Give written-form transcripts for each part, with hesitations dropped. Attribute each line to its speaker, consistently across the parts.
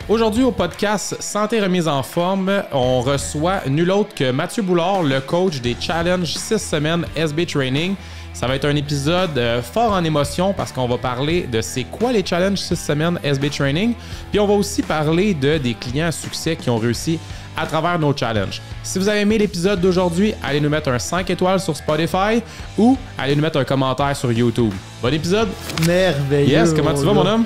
Speaker 1: Aujourd'hui, au podcast Santé remise en forme, on reçoit nul autre que Mathieu Boulard, le coach des Challenges 6 semaines SB Training. Ça va être un épisode fort en émotion parce qu'on va parler de c'est quoi les Challenges 6 semaines SB Training. Puis on va aussi parler des clients à succès qui ont réussi à travers nos challenges. Si vous avez aimé l'épisode d'aujourd'hui, allez nous mettre un 5 étoiles sur Spotify ou allez nous mettre un commentaire sur YouTube. Bon épisode!
Speaker 2: Merveilleux!
Speaker 1: Yes, comment tu vas mon homme?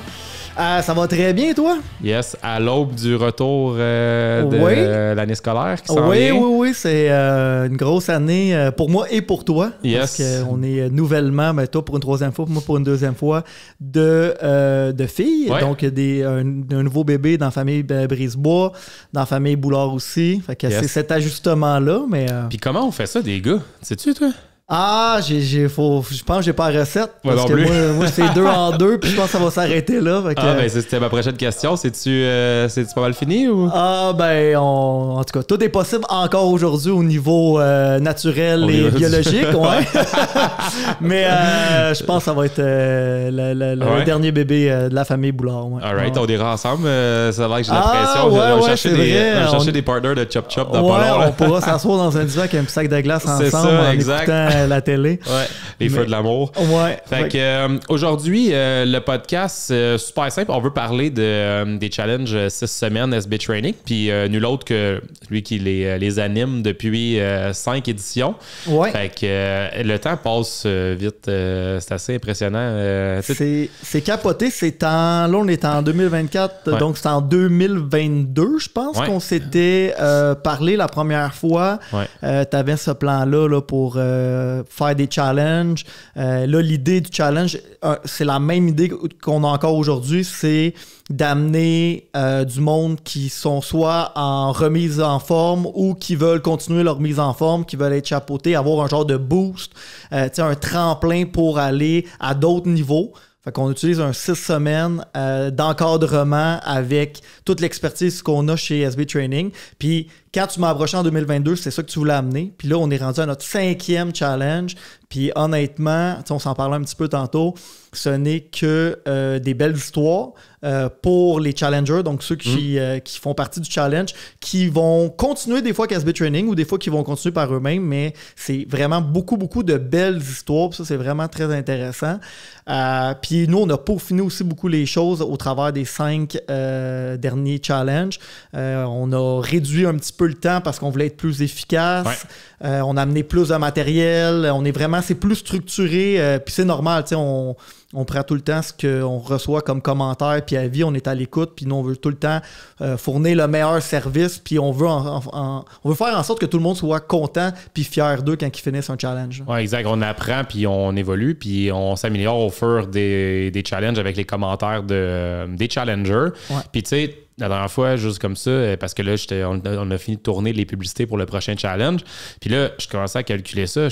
Speaker 2: Ça va très bien, toi?
Speaker 1: Yes, à l'aube du retour de l'année scolaire qui s'en vient.
Speaker 2: Oui, c'est une grosse année pour moi et pour toi.
Speaker 1: Yes.
Speaker 2: Parce qu'on est nouvellement, toi pour une troisième fois, moi pour une deuxième fois, de filles.
Speaker 1: Ouais.
Speaker 2: Donc, un nouveau bébé dans la famille Brisebois, dans la famille Boulard aussi. Fait que
Speaker 1: Yes.
Speaker 2: c'est cet ajustement-là, mais...
Speaker 1: Puis comment on fait ça, des gars? Sais-tu, toi?
Speaker 2: je pense que j'ai pas la recette.
Speaker 1: Moi
Speaker 2: Parce
Speaker 1: non
Speaker 2: que
Speaker 1: plus.
Speaker 2: moi c'est 2 en 2, puis je pense que ça va s'arrêter là. Fait que,
Speaker 1: Ben c'était ma prochaine question. C'est-tu pas mal fini ou?
Speaker 2: En tout cas, tout est possible encore aujourd'hui au niveau naturel et biologique, ouais. Mais je pense que ça va être le dernier bébé de la famille Boulard. Ouais.
Speaker 1: Alright,
Speaker 2: ouais.
Speaker 1: on ira ensemble. Ça a l'air que j'ai la pression. On va chercher des partners de Chop Chop dans pas long.
Speaker 2: On pourra s'asseoir dans un divan avec un petit sac de glace ensemble
Speaker 1: ça,
Speaker 2: en
Speaker 1: exact.
Speaker 2: écoutant la télé.
Speaker 1: Ouais, les feux de l'amour.
Speaker 2: Ouais.
Speaker 1: Fait que aujourd'hui, le podcast, super simple. On veut parler des challenges 6 semaines SB Training. Puis nul autre que lui qui les anime depuis 5 éditions.
Speaker 2: Ouais.
Speaker 1: Fait que le temps passe vite. C'est assez impressionnant.
Speaker 2: C'est capoté. Là, on est en 2024.
Speaker 1: Ouais.
Speaker 2: Donc, c'est en 2022, je pense, qu'on s'était parlé la première fois.
Speaker 1: Ouais.
Speaker 2: Tu avais ce plan-là là, pour faire des challenges. Là, l'idée du challenge, c'est la même idée qu'on a encore aujourd'hui, c'est d'amener du monde qui sont soit en remise en forme ou qui veulent continuer leur remise en forme, qui veulent être chapeautés, avoir un genre de boost, un tremplin pour aller à d'autres niveaux. Fait qu'on utilise un 6 semaines d'encadrement avec toute l'expertise qu'on a chez SB Training. Puis quand tu m'as approché en 2022, c'est ça que tu voulais amener. Puis là, on est rendu à notre 5e challenge. Puis honnêtement, on s'en parlait un petit peu tantôt, ce n'est que des belles histoires pour les challengers, donc ceux qui font partie du challenge, qui vont continuer des fois avec SB Training ou des fois qui vont continuer par eux-mêmes, mais c'est vraiment beaucoup, beaucoup de belles histoires. Puis ça, c'est vraiment très intéressant. Puis nous, on a peaufiné aussi beaucoup les choses au travers des 5 derniers challenges. On a réduit un petit peu le temps parce qu'on voulait être plus efficace. Ouais. On a amené plus de matériel. C'est plus structuré. Puis c'est normal, on prend tout le temps ce qu'on reçoit comme commentaire puis avis, on est à l'écoute, puis nous, on veut tout le temps fournir le meilleur service, puis on veut faire en sorte que tout le monde soit content puis fier d'eux quand ils finissent un challenge.
Speaker 1: Oui, exact. On apprend, puis on évolue, puis on s'améliore au fur des challenges avec les commentaires des challengers. Ouais. Puis tu sais, la dernière fois, juste comme ça, parce que là, on a fini de tourner les publicités pour le prochain challenge. Puis là, je commençais à calculer ça.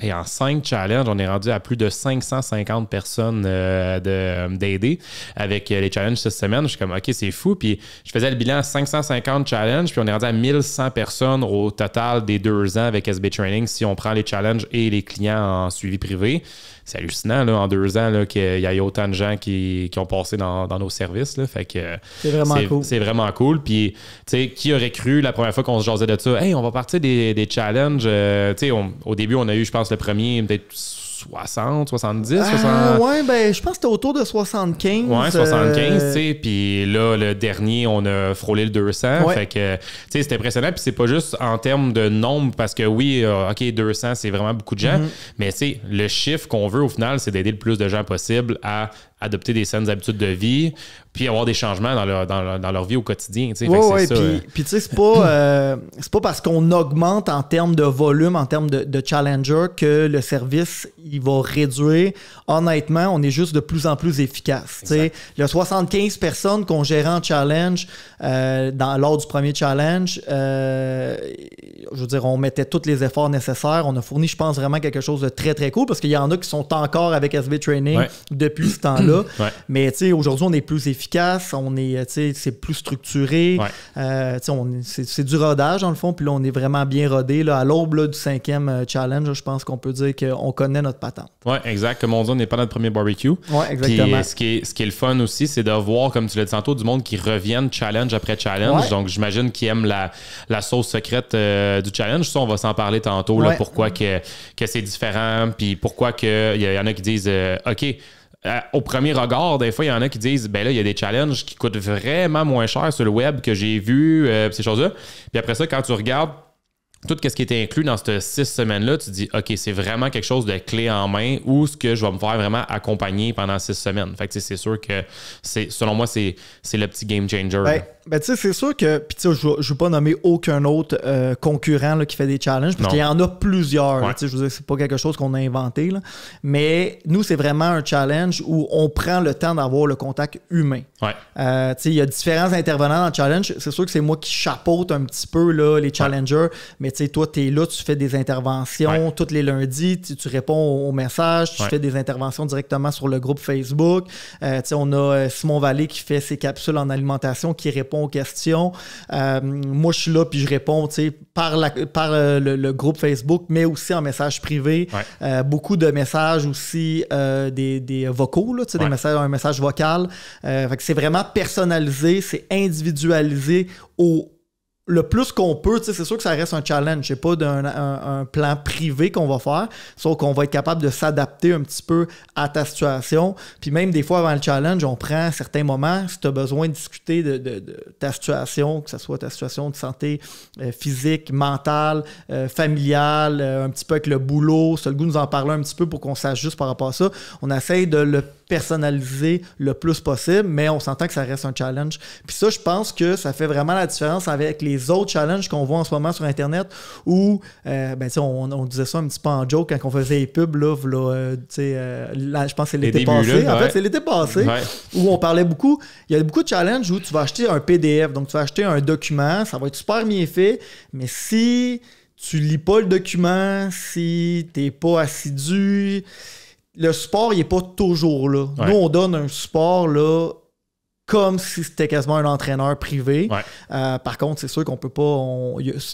Speaker 1: Et en 5 challenges, on est rendu à plus de 550 personnes d'aider avec les challenges cette semaine. Je suis comme, OK, c'est fou. Puis je faisais le bilan à 550 challenges, puis on est rendu à 1100 personnes au total des 2 ans avec SB Training si on prend les challenges et les clients en suivi privé. C'est hallucinant, là, en 2 ans, là, qu'il y ait autant de gens qui ont passé dans nos services. Là. Fait que
Speaker 2: c'est vraiment cool.
Speaker 1: C'est vraiment cool. Puis, tu sais, qui aurait cru la première fois qu'on se jasait de ça? Hey, on va partir des challenges. Tu sais, au début, on a eu, je pense, le premier, peut-être 60, 70, 60...
Speaker 2: Ouais, ben, je pense que c'était autour de 75.
Speaker 1: Ouais, 75, tu sais. Puis là, le dernier, on a frôlé le 200.
Speaker 2: Ouais.
Speaker 1: Fait que, tu sais, c'est impressionnant. Puis c'est pas juste en termes de nombre, parce que oui, OK, 200, c'est vraiment beaucoup de gens. Mais tu sais, le chiffre qu'on veut, au final, c'est d'aider le plus de gens possible à adopter des saines habitudes de vie, puis avoir des changements dans leur vie au quotidien.
Speaker 2: Oui, puis tu sais, c'est pas parce qu'on augmente en termes de volume, en termes de challenger, que le service, il va réduire. Honnêtement, on est juste de plus en plus efficace. Il y a 75 personnes qu'on gérait en challenge lors du premier challenge. Je veux dire, on mettait tous les efforts nécessaires. On a fourni, je pense, vraiment quelque chose de très, très cool, parce qu'il y en a qui sont encore avec SB Training depuis ce temps-là. là. Mais aujourd'hui, on est plus efficace, c'est plus structuré. C'est du rodage, dans le fond, puis là, on est vraiment bien rodé. Là, à l'aube du 5e challenge, je pense qu'on peut dire qu'on connaît notre patente.
Speaker 1: Oui, exact. Comme on dit, on n'est pas notre premier barbecue.
Speaker 2: Oui, exactement.
Speaker 1: Puis ce qui est le fun aussi, c'est de voir, comme tu l'as dit tantôt, du monde qui reviennent challenge après challenge. Donc, j'imagine qu'ils aiment la sauce secrète du challenge. Ça, on va s'en parler tantôt, là, pourquoi que c'est différent, puis pourquoi il y en a qui disent OK, au premier regard, des fois, il y en a qui disent ben là, il y a des challenges qui coûtent vraiment moins cher sur le web que j'ai vu, ces choses-là. Puis après ça, quand tu regardes tout ce qui était inclus dans ces 6 semaines-là, tu te dis OK, c'est vraiment quelque chose de clé en main ou ce que je vais me faire vraiment accompagner pendant 6 semaines. Fait que c'est sûr que selon moi, c'est le petit game changer.
Speaker 2: Ben, tu sais, c'est sûr que, puis tu sais, je ne veux pas nommer aucun autre concurrent là, qui fait des challenges, parce qu'il y en a plusieurs. Tu sais, je veux dire, c'est pas quelque chose qu'on a inventé, là. Mais nous, c'est vraiment un challenge où on prend le temps d'avoir le contact humain. Tu sais, il y a différents intervenants dans le challenge. C'est sûr que c'est moi qui chapeaute un petit peu là, les challengers, mais tu sais, toi, tu es là, tu fais des interventions tous les lundis, tu réponds aux messages, tu fais des interventions directement sur le groupe Facebook. Tu sais, on a Simon Vallée qui fait ses capsules en alimentation, qui répond aux questions. Moi, je suis là puis je réponds par le groupe Facebook, mais aussi en message privé. Beaucoup de messages aussi, des vocaux, là, un message vocal. Fait que c'est vraiment personnalisé, c'est individualisé le plus qu'on peut. C'est sûr que ça reste un challenge. C'est pas un plan privé qu'on va faire, sauf qu'on va être capable de s'adapter un petit peu à ta situation. Puis même des fois, avant le challenge, on prend certains moments, si tu as besoin de discuter de ta situation, que ce soit ta situation de santé physique, mentale, familiale, un petit peu avec le boulot, si tu as le goût de nous en parler un petit peu pour qu'on sache juste par rapport à ça. On essaye de le personnaliser le plus possible, mais on s'entend que ça reste un challenge. Puis ça, je pense que ça fait vraiment la différence avec les autres challenges qu'on voit en ce moment sur Internet où, on disait ça un petit peu en joke quand on faisait les pubs, là, je pense que c'est l'été passé. En fait, c'est l'été passé où on parlait beaucoup. Il y a beaucoup de challenges où tu vas acheter un PDF, donc tu vas acheter un document, ça va être super bien fait, mais si tu lis pas le document, si t'es pas assidu, le support, il n'est pas toujours là. Nous, on donne un support là comme si c'était quasiment un entraîneur privé. Par contre, c'est sûr qu'on peut pas...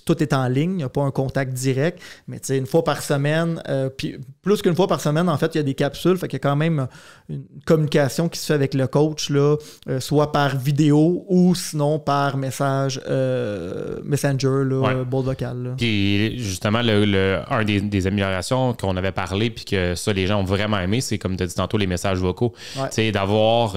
Speaker 2: tout est en ligne, il n'y a pas un contact direct, mais une fois par semaine, puis plus qu'une fois par semaine, en fait, il y a des capsules, fait qu'il y a quand même une communication qui se fait avec le coach, là, soit par vidéo ou sinon par message Messenger, boîte vocale.
Speaker 1: Puis justement, un des améliorations qu'on avait parlé, puis que ça, les gens ont vraiment aimé, c'est comme tu as dit tantôt, les messages vocaux. D'avoir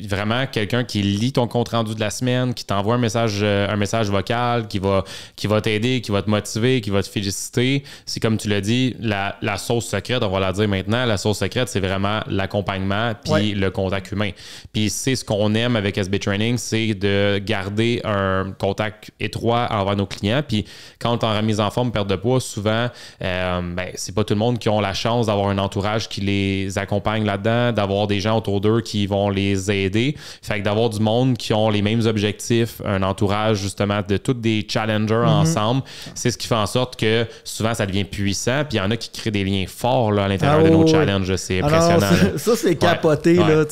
Speaker 1: vraiment quelqu'un qui lit ton compte-rendu de la semaine, qui t'envoie un message vocal, qui va t'aider, qui va te motiver, qui va te féliciter. C'est comme tu l'as dit, la sauce secrète, on va la dire maintenant, la sauce secrète, c'est vraiment l'accompagnement puis le contact humain. Puis c'est ce qu'on aime avec SB Training, c'est de garder un contact étroit envers nos clients. Puis quand on est en remise en forme, perte de poids, souvent, c'est pas tout le monde qui ont la chance d'avoir un entourage qui les accompagne là-dedans, d'avoir des gens autour d'eux qui vont les aider. Fait que d'avoir du monde qui ont les mêmes objectifs, un entourage justement de tous des challengers ensemble, c'est ce qui fait en sorte que souvent ça devient puissant, puis il y en a qui créent des liens forts là, à l'intérieur de nos challenges. C'est impressionnant.
Speaker 2: Ça, c'est capoté. Là,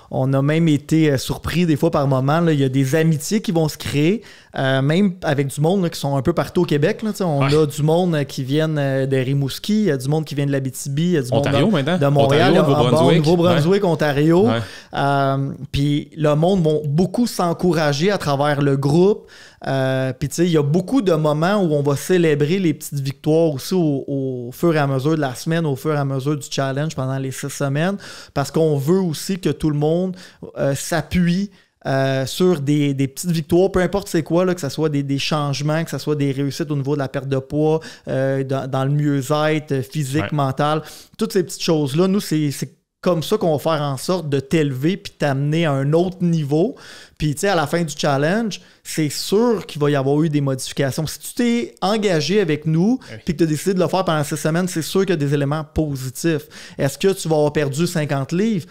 Speaker 2: on a même été surpris des fois par moment. Là, il y a des amitiés qui vont se créer, même avec du monde là, qui sont un peu partout au Québec. Là, on a du monde qui viennent de Rimouski, il y a du monde qui vient de l'Abitibi, il y a du
Speaker 1: Ontario,
Speaker 2: monde de Montréal, Nouveau-Brunswick, Ontario. Puis le monde va beaucoup s'encourager à travers le groupe. Puis tu sais, il y a beaucoup de moments où on va célébrer les petites victoires aussi au fur et à mesure de la semaine, au fur et à mesure du challenge pendant les 6 semaines, parce qu'on veut aussi que tout le monde s'appuie sur des petites victoires, peu importe c'est quoi, là, que ce soit des changements, que ce soit des réussites au niveau de la perte de poids, dans le mieux-être physique, mental, toutes ces petites choses-là, nous, c'est comme ça qu'on va faire en sorte de t'élever puis t'amener à un autre niveau. Puis, tu sais, à la fin du challenge, c'est sûr qu'il va y avoir eu des modifications. Si tu t'es engagé avec nous puis que tu as décidé de le faire pendant 6 semaines, c'est sûr qu'il y a des éléments positifs. Est-ce que tu vas avoir perdu 50 livres?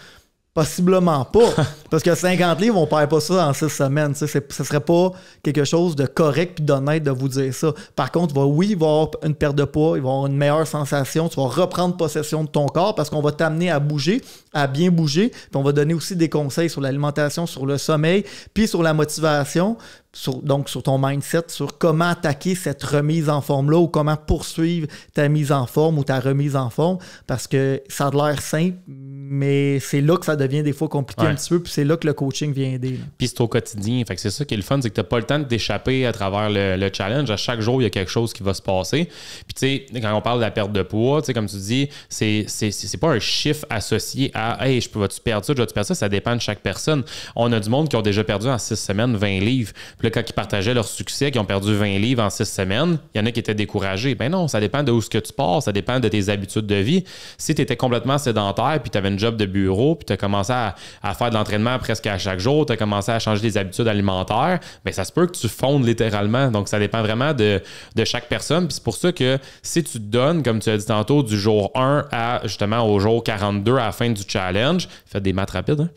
Speaker 2: Possiblement pas. Parce que 50 livres, on perd pas ça en 6 semaines. Ce serait pas quelque chose de correct et d'honnête de vous dire ça. Par contre, il va y avoir une perte de poids, il va y avoir une meilleure sensation, tu vas reprendre possession de ton corps parce qu'on va t'amener à bouger, à bien bouger. Puis on va donner aussi des conseils sur l'alimentation, sur le sommeil, puis sur la motivation. Donc, sur ton mindset, sur comment attaquer cette remise en forme-là ou comment poursuivre ta mise en forme ou ta remise en forme parce que ça a l'air simple, mais c'est là que ça devient des fois compliqué un petit peu, puis c'est là que le coaching vient aider. Là.
Speaker 1: Puis c'est au quotidien. Fait que c'est ça qui est le fun, c'est que tu n'as pas le temps de t'échapper à travers le challenge. À chaque jour, il y a quelque chose qui va se passer. Puis tu sais, quand on parle de la perte de poids, tu sais, comme tu dis, c'est pas un chiffre associé à « Hey, vas-tu perdre ça, vas-tu perdre ça? » Ça dépend de chaque personne. On a du monde qui ont déjà perdu en 6 semaines 20 livres. Puis là, quand ils partageaient leur succès, qui ont perdu 20 livres en 6 semaines, il y en a qui étaient découragés. Ben non, ça dépend de où ce que tu pars, ça dépend de tes habitudes de vie. Si tu étais complètement sédentaire, puis tu avais une job de bureau, puis tu as commencé à faire de l'entraînement presque à chaque jour, tu as commencé à changer tes habitudes alimentaires, bien, ça se peut que tu fondes littéralement. Donc, ça dépend vraiment de chaque personne. Puis c'est pour ça que si tu te donnes, comme tu as dit tantôt, du jour 1 à justement au jour 42 à la fin du challenge, faites des maths rapides, hein?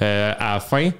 Speaker 1: À la fin,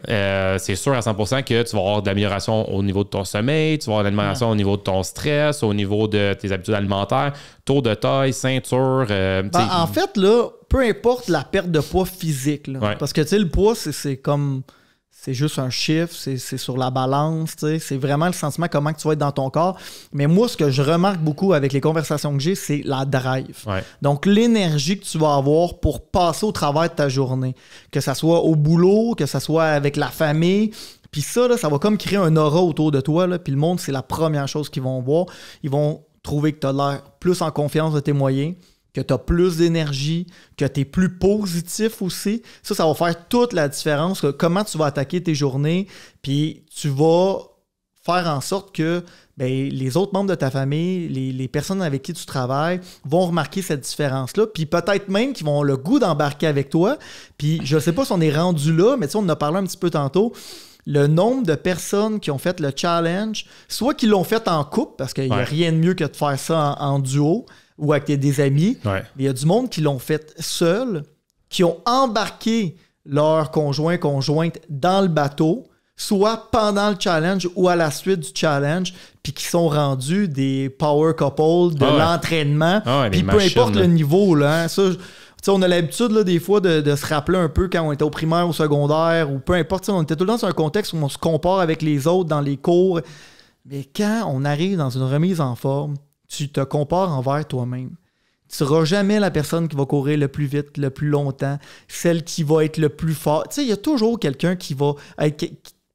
Speaker 1: c'est sûr à 100% que tu vas avoir de l'amélioration au niveau de ton sommeil, tu vas avoir de l'amélioration au niveau de ton stress, au niveau de tes habitudes alimentaires, taux de taille, ceinture.
Speaker 2: En fait, là, peu importe la perte de poids physique, là, parce que tu sais, le poids, c'est comme. C'est juste un chiffre, c'est sur la balance, c'est vraiment le sentiment comment que tu vas être dans ton corps. Mais moi, ce que je remarque beaucoup avec les conversations que j'ai, c'est la drive.
Speaker 1: Ouais.
Speaker 2: Donc, l'énergie que tu vas avoir pour passer au travers de ta journée, que ça soit au boulot, que ça soit avec la famille. Puis ça, là, ça va comme créer un aura autour de toi. Là, puis le monde, c'est la première chose qu'ils vont voir. Ils vont trouver que tu as l'air plus en confiance de tes moyens, que tu as plus d'énergie, que tu es plus positif aussi. Ça va faire toute la différence. Comment tu vas attaquer tes journées, puis tu vas faire en sorte que les autres membres de ta famille, les personnes avec qui tu travailles vont remarquer cette différence-là, puis peut-être même qu'ils vont avoir le goût d'embarquer avec toi. Puis je ne sais pas si on est rendu là, mais on en a parlé un petit peu tantôt. Le nombre de personnes qui ont fait le challenge, soit qu'ils l'ont fait en couple, parce qu'il n'y a rien de mieux que de faire ça en duo, ou avec des amis. Ouais. Il y a du monde qui l'ont fait seul, qui ont embarqué leur conjointe dans le bateau, soit pendant le challenge ou à la suite du challenge, puis qui sont rendus des power couples de l'entraînement. Puis peu importe le niveau, là, ça, on a l'habitude là, des fois de se rappeler un peu quand on était au primaire, au secondaire, ou peu importe, on était tout le temps dans un contexte où on se compare avec les autres dans les cours. Mais quand on arrive dans une remise en forme, tu te compares envers toi-même. Tu ne seras jamais la personne qui va courir le plus vite, le plus longtemps, celle qui va être le plus fort. Tu sais, il y a toujours quelqu'un qui va être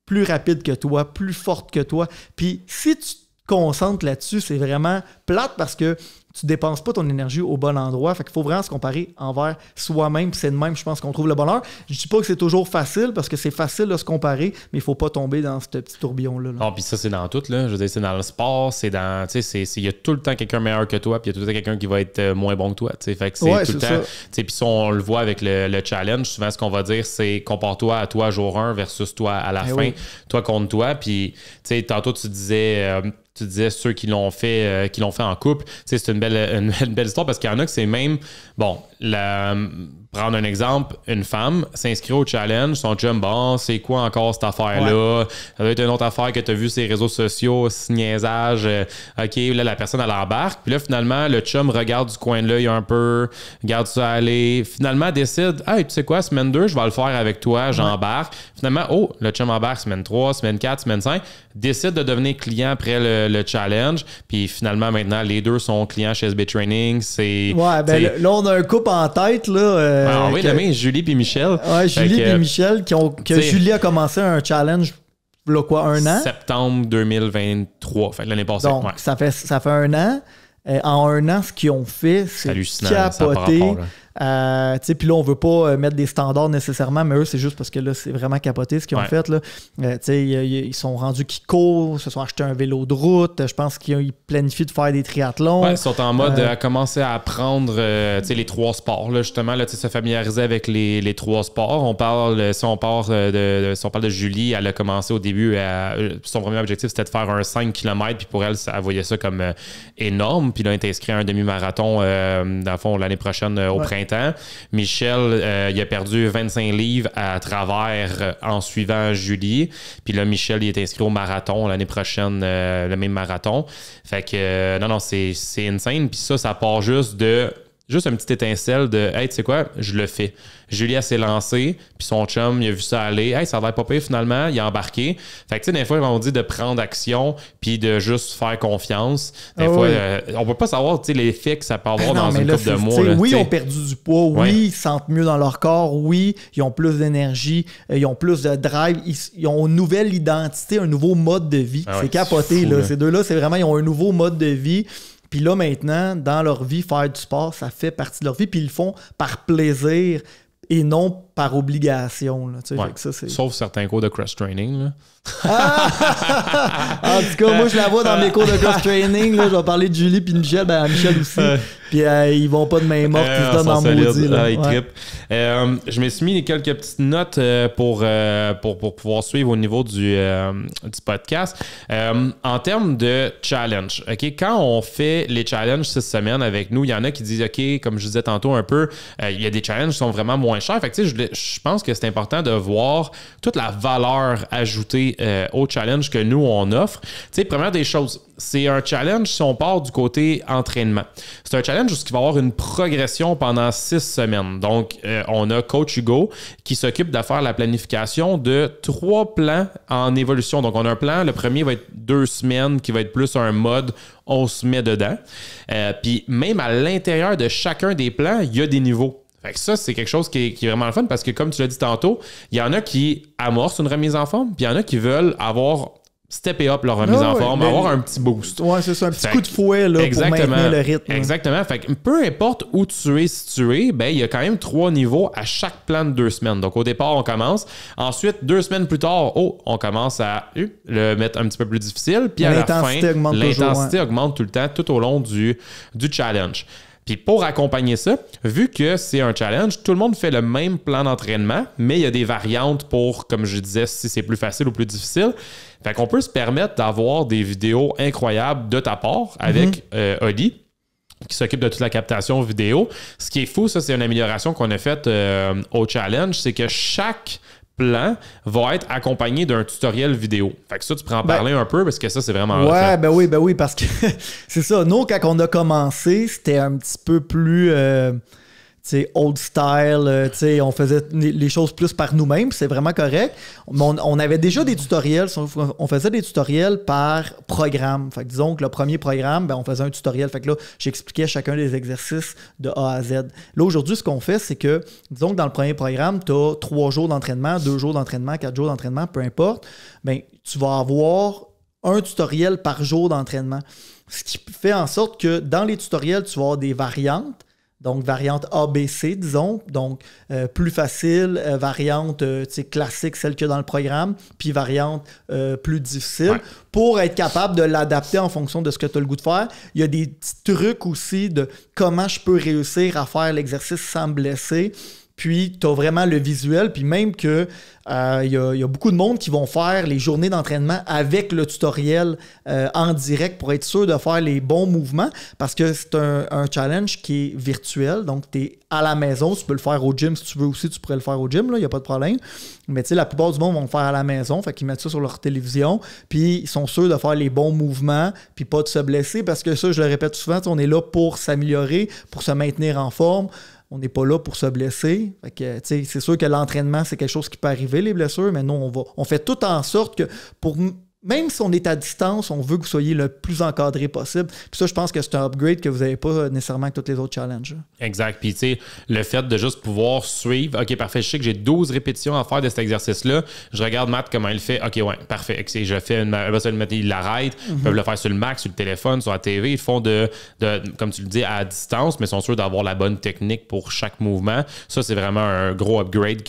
Speaker 2: plus rapide que toi, plus forte que toi. Puis si tu te concentres là-dessus, c'est vraiment plate parce que tu ne dépenses pas ton énergie au bon endroit. Fait qu'il faut vraiment se comparer envers soi-même. Puis c'est de même, je pense, qu'on trouve le bonheur. Je ne dis pas que c'est toujours facile parce que c'est facile de se comparer, mais il ne faut pas tomber dans ce petit tourbillon-là.
Speaker 1: Non, puis ça, c'est dans tout. Là. Je veux dire, c'est dans le sport, c'est dans. Tu sais, il y a tout le temps quelqu'un meilleur que toi, puis il y a tout le temps quelqu'un qui va être moins bon que toi. T'sais. Fait que c'est tout le temps. Puis ça, on le voit avec le challenge. Souvent, ce qu'on va dire, c'est compare-toi à toi jour 1 versus toi à la fin, toi contre toi. Puis, tu sais, tantôt, tu disais ceux qui l'ont fait en couple. C'est une belle histoire parce qu'il y en a que c'est même... Bon, prendre un exemple, une femme s'inscrit au challenge, son chum, bon, c'est quoi encore cette affaire-là? Ça doit être une autre affaire que tu as vu sur les réseaux sociaux, ce niaisage. OK, là, la personne, elle embarque. Puis là, finalement, le chum regarde du coin de l'œil un peu, regarde ça aller. Finalement, décide, hey, tu sais quoi, semaine 2, je vais le faire avec toi, j'embarque. Finalement, le chum embarque semaine 3, semaine 4, semaine 5. Décide de devenir client après le challenge. Puis finalement, maintenant, les deux sont clients chez SB Training.
Speaker 2: Là, on a un couple en tête, là.
Speaker 1: On va nommer Julie et Michel.
Speaker 2: Ouais, Julie et Michel, que Julie a commencé un challenge, là, quoi, 1 an?
Speaker 1: Septembre 2023, fait l'année passée.
Speaker 2: Donc, ça fait 1 an. En 1 an, ce qu'ils ont fait, c'est capoté. Puis là, on veut pas mettre des standards nécessairement, mais eux, c'est juste parce que là, c'est vraiment capoté ce qu'ils ont fait. Là. Ils sont rendus qui courent, se sont achetés un vélo de route. Je pense qu'ils planifient de faire des triathlons.
Speaker 1: Ouais, ils sont en mode à commencer à apprendre les 3 sports. Là, justement, là, se familiariser avec les 3 sports. Si on parle de Julie, elle a commencé au début, son premier objectif, c'était de faire un 5 km. Puis pour elle, elle voyait ça comme énorme. Puis là, elle est inscrite à un demi-marathon, dans le fond, l'année prochaine, au printemps. printemps. Michel, il a perdu 25 livres à travers en suivant Julie. Puis là, Michel, il est inscrit au marathon l'année prochaine, le même marathon. Fait que, non, c'est insane. Puis ça part juste une petite étincelle de « Hey, tu sais quoi? Je le fais. » Julie, elle s'est lancée, puis son chum, il a vu ça aller. « Hey, ça a l'air pas pire finalement. » Il a embarqué. Fait que, tu sais, des fois, on dit de prendre action, puis de juste faire confiance. Des fois, on peut pas savoir, tu sais, l'effet que ça peut avoir dans une couple de mois. Là,
Speaker 2: oui, ils ont perdu du poids. Oui, ils se sentent mieux dans leur corps. Oui, ils ont plus d'énergie. Ils ont plus de drive. Ils ont une nouvelle identité, un nouveau mode de vie. C'est capoté, là. Ces deux-là, c'est vraiment, ils ont un nouveau mode de vie. Puis là, maintenant, dans leur vie, faire du sport, ça fait partie de leur vie. Puis ils le font par plaisir et non par obligation. Là, fait que ça,
Speaker 1: sauf certains cours de cross-training. Là.
Speaker 2: En tout cas, moi, je la vois dans mes cours de cross-training. Là, je vais parler de Julie puis de Michel. Ben, Michel aussi. Puis ils vont pas de main morte. Ils se donnent en maudit. Là.
Speaker 1: Ils trippent. Je me suis mis quelques petites notes pour pouvoir suivre au niveau du podcast. En termes de challenge, OK, quand on fait les challenges cette semaine avec nous, il y en a qui disent, OK, comme je disais tantôt un peu, il y a des challenges qui sont vraiment moins chers. Fait que, tu sais, je pense que c'est important de voir toute la valeur ajoutée au challenge que nous, on offre. Tu sais, première des choses, c'est un challenge si on part du côté entraînement. C'est un challenge où il va y avoir une progression pendant 6 semaines. Donc, on a Coach Hugo qui s'occupe de faire la planification de 3 plans en évolution. Donc, on a un plan, le premier va être 2 semaines qui va être plus un mode on se met dedans. Puis, même à l'intérieur de chacun des plans, il y a des niveaux. Fait que ça, c'est quelque chose qui est vraiment le fun parce que, comme tu l'as dit tantôt, il y en a qui amorcent une remise en forme, puis il y en a qui veulent avoir stepper up leur remise en forme, avoir un petit boost.
Speaker 2: Ouais, c'est ça, un petit coup de fouet là, pour maintenir le rythme.
Speaker 1: Exactement. Fait que peu importe où tu es situé, ben, il y a quand même 3 niveaux à chaque plan de 2 semaines. Donc, au départ, on commence. Ensuite, 2 semaines plus tard, on commence à le mettre un petit peu plus difficile. Puis à la fin, l'intensité augmente tout le temps, tout au long du challenge. Puis pour accompagner ça, vu que c'est un challenge, tout le monde fait le même plan d'entraînement, mais il y a des variantes pour, comme je disais, si c'est plus facile ou plus difficile. Fait qu'on peut se permettre d'avoir des vidéos incroyables de ta part avec Oli, qui s'occupe de toute la captation vidéo. Ce qui est fou, ça, c'est une amélioration qu'on a faite au challenge, c'est que chaque plan va être accompagné d'un tutoriel vidéo. Fait que ça, tu pourrais en parler un peu parce que ça, c'est vraiment...
Speaker 2: Ouais, ben oui, parce que c'est ça. Nous, quand on a commencé, c'était un petit peu plus... old style, on faisait les choses plus par nous-mêmes, c'est vraiment correct. On avait déjà des tutoriels, on faisait des tutoriels par programme. Fait que disons que le premier programme, ben, on faisait un tutoriel. Fait que là, j'expliquais chacun des exercices de A à Z. Là, aujourd'hui, ce qu'on fait, c'est que, disons que dans le premier programme, tu as 3 jours d'entraînement, 2 jours d'entraînement, 4 jours d'entraînement, peu importe. Ben, tu vas avoir un tutoriel par jour d'entraînement. Ce qui fait en sorte que dans les tutoriels, tu vas avoir des variantes. Donc, variante ABC, disons. Donc, plus facile, variante classique, celle qu'il y a dans le programme, puis variante plus difficile, pour être capable de l'adapter en fonction de ce que tu as le goût de faire. Il y a des petits trucs aussi de comment je peux réussir à faire l'exercice sans me blesser. Puis, tu as vraiment le visuel. Puis même que y a beaucoup de monde qui vont faire les journées d'entraînement avec le tutoriel en direct pour être sûr de faire les bons mouvements parce que c'est un challenge qui est virtuel. Donc, tu es à la maison. Tu peux le faire au gym si tu veux aussi. Tu pourrais le faire au gym. Il n'y a pas de problème. Mais tu sais, la plupart du monde vont le faire à la maison. Fait qu'ils mettent ça sur leur télévision. Puis, ils sont sûrs de faire les bons mouvements puis pas de se blesser parce que ça, je le répète souvent, on est là pour s'améliorer, pour se maintenir en forme. On n'est pas là pour se blesser. Fait que, c'est sûr que l'entraînement, c'est quelque chose qui peut arriver, les blessures, mais nous, on fait tout en sorte que même si on est à distance, on veut que vous soyez le plus encadré possible. Puis ça, je pense que c'est un upgrade que vous n'avez pas nécessairement avec tous les autres challenges.
Speaker 1: Exact. Puis, tu sais, le fait de juste pouvoir suivre, OK, parfait, je sais que j'ai 12 répétitions à faire de cet exercice-là. Je regarde Matt comment il fait. OK, ouais, parfait. Je fais il l'arrête. Ils peuvent le faire sur le Mac, sur le téléphone, sur la TV. Ils font comme tu le dis, à distance, mais ils sont sûrs d'avoir la bonne technique pour chaque mouvement. Ça, c'est vraiment un gros upgrade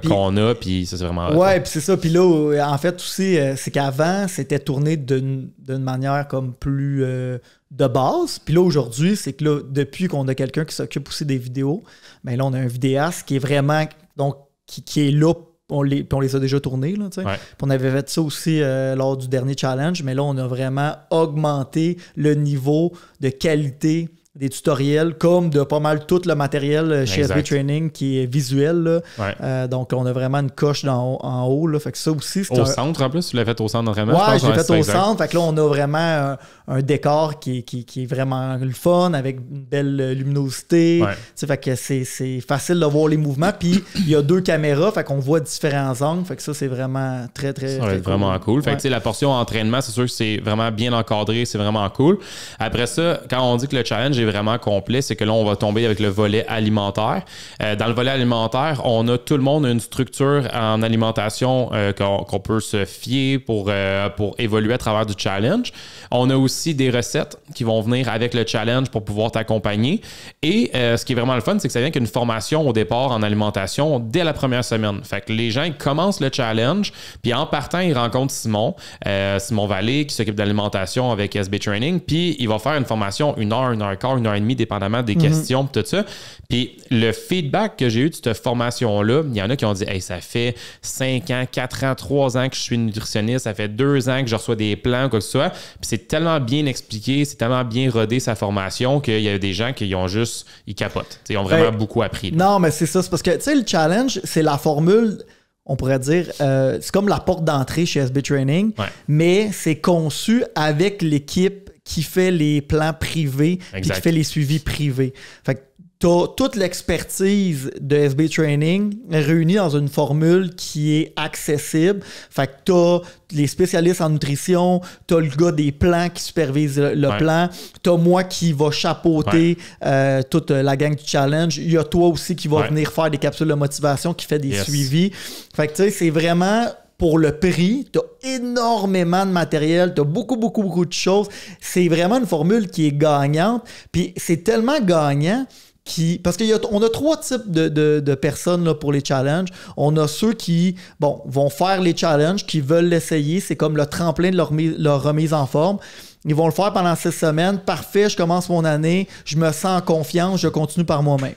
Speaker 1: qu'on a. Puis ça, c'est vraiment...
Speaker 2: Ouais, puis c'est ça. Puis là, en fait, aussi, c'est qu'avant, c'était tourné d'une manière comme plus de base. Puis là, aujourd'hui, c'est que là, depuis qu'on a quelqu'un qui s'occupe aussi des vidéos, bien là, on a un vidéaste qui est vraiment... Donc, qui est là, on les a déjà tournés, là, tu sais. Puis on avait fait ça aussi lors du dernier challenge, mais là, on a vraiment augmenté le niveau de qualité des tutoriels, comme de pas mal tout le matériel chez SB Training qui est visuel. Là.
Speaker 1: Ouais.
Speaker 2: Donc, on a vraiment une coche en haut. Là. Fait que ça aussi, c'est
Speaker 1: au centre, en plus? Tu l'as fait au centre d'entraînement?
Speaker 2: Ouais, je l'ai fait au centre. Fait que là, on a vraiment un décor qui est vraiment le fun, avec une belle luminosité.
Speaker 1: Ouais.
Speaker 2: Fait que c'est facile de voir les mouvements. Puis, il y a 2 caméras, fait qu'on voit différents angles. Fait que ça, c'est vraiment très, très,
Speaker 1: ça va être vraiment cool. Fait que, la portion entraînement, c'est sûr que c'est vraiment bien encadré. C'est vraiment cool. Après ça, quand on dit que le challenge est vraiment complet, c'est que là, on va tomber avec le volet alimentaire. Dans le volet alimentaire, on a tout le monde une structure en alimentation qu'on peut se fier pour évoluer à travers du challenge. On a aussi des recettes qui vont venir avec le challenge pour pouvoir t'accompagner. Et ce qui est vraiment le fun, c'est que ça vient qu'une formation au départ en alimentation dès la première semaine. Fait que les gens, ils commencent le challenge, puis en partant, ils rencontrent Simon Vallée, qui s'occupe d'alimentation avec SB Training, puis il va faire une formation 1 heure, 1 heure et quart, 1 heure et demie, dépendamment des questions, tout ça. Puis le feedback que j'ai eu de cette formation-là, il y en a qui ont dit « Hey, ça fait 5 ans, 4 ans, 3 ans que je suis nutritionniste, ça fait 2 ans que je reçois des plans, quoi que ce soit. » Puis c'est tellement bien expliqué, c'est tellement bien rodé sa formation qu'il y a des gens qui ont juste, ils capotent. Ils ont vraiment beaucoup appris.
Speaker 2: Non, mais c'est ça. C'est parce que, tu sais, le challenge, c'est la formule... On pourrait dire, c'est comme la porte d'entrée chez SB Training, mais c'est conçu avec l'équipe qui fait les plans privés et qui fait les suivis privés. Fait que t'as toute l'expertise de SB Training réunie dans une formule qui est accessible. Fait que t'as les spécialistes en nutrition, t'as le gars des plans qui supervise le plan, t'as moi qui va chapeauter toute la gang du challenge, il y a toi aussi qui va venir faire des capsules de motivation, qui fait des suivis. Fait que tu sais, c'est vraiment... Pour le prix, tu as énormément de matériel, tu as beaucoup de choses. C'est vraiment une formule qui est gagnante. Puis c'est tellement gagnant parce qu'on a 3 types de personnes là, pour les challenges. On a ceux qui vont faire les challenges, qui veulent l'essayer. C'est comme le tremplin de leur remise en forme. Ils vont le faire pendant 6 semaines. Parfait, je commence mon année. Je me sens en confiance. Je continue par moi-même.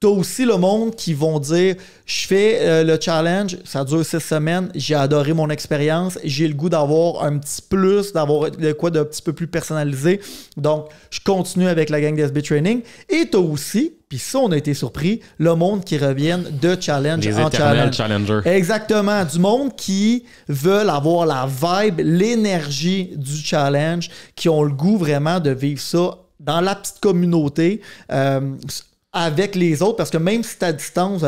Speaker 2: Tu as aussi le monde qui vont dire « Je fais le challenge, ça dure 6 semaines, j'ai adoré mon expérience, j'ai le goût d'avoir un petit plus, d'avoir de quoi d'un petit peu plus personnalisé. Donc, je continue avec la gang d'SB Training. » Et tu as aussi, puis ça, on a été surpris, le monde qui reviennent de challenge en challenge.
Speaker 1: Challengers.
Speaker 2: Exactement. Du monde qui veulent avoir la vibe, l'énergie du challenge, qui ont le goût vraiment de vivre ça dans la petite communauté, avec les autres, parce que même si tu es à distance,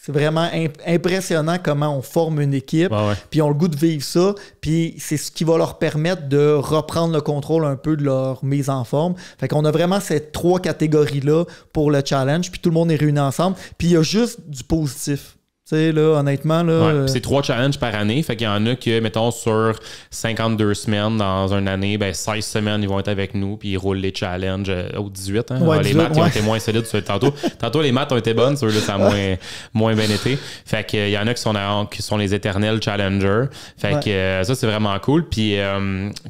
Speaker 2: c'est vraiment impressionnant comment on forme une équipe, puis ils ont le goût de vivre ça, puis c'est ce qui va leur permettre de reprendre le contrôle un peu de leur mise en forme. Fait qu'on a vraiment ces 3 catégories-là pour le challenge, puis tout le monde est réuni ensemble, puis il y a juste du positif. Tu sais, là, honnêtement, là...
Speaker 1: c'est 3 challenges par année. Fait qu'il y en a que, mettons, sur 52 semaines dans une année, 16 semaines, ils vont être avec nous, puis ils roulent les challenges au 18. Hein? Les
Speaker 2: 18,
Speaker 1: maths, ils ont été moins solides tantôt. Tantôt, les maths ont été bonnes, sur là, ça a moins bien été. Fait qu'il y en a qui sont les éternels challengers. Fait que ça, c'est vraiment cool. Puis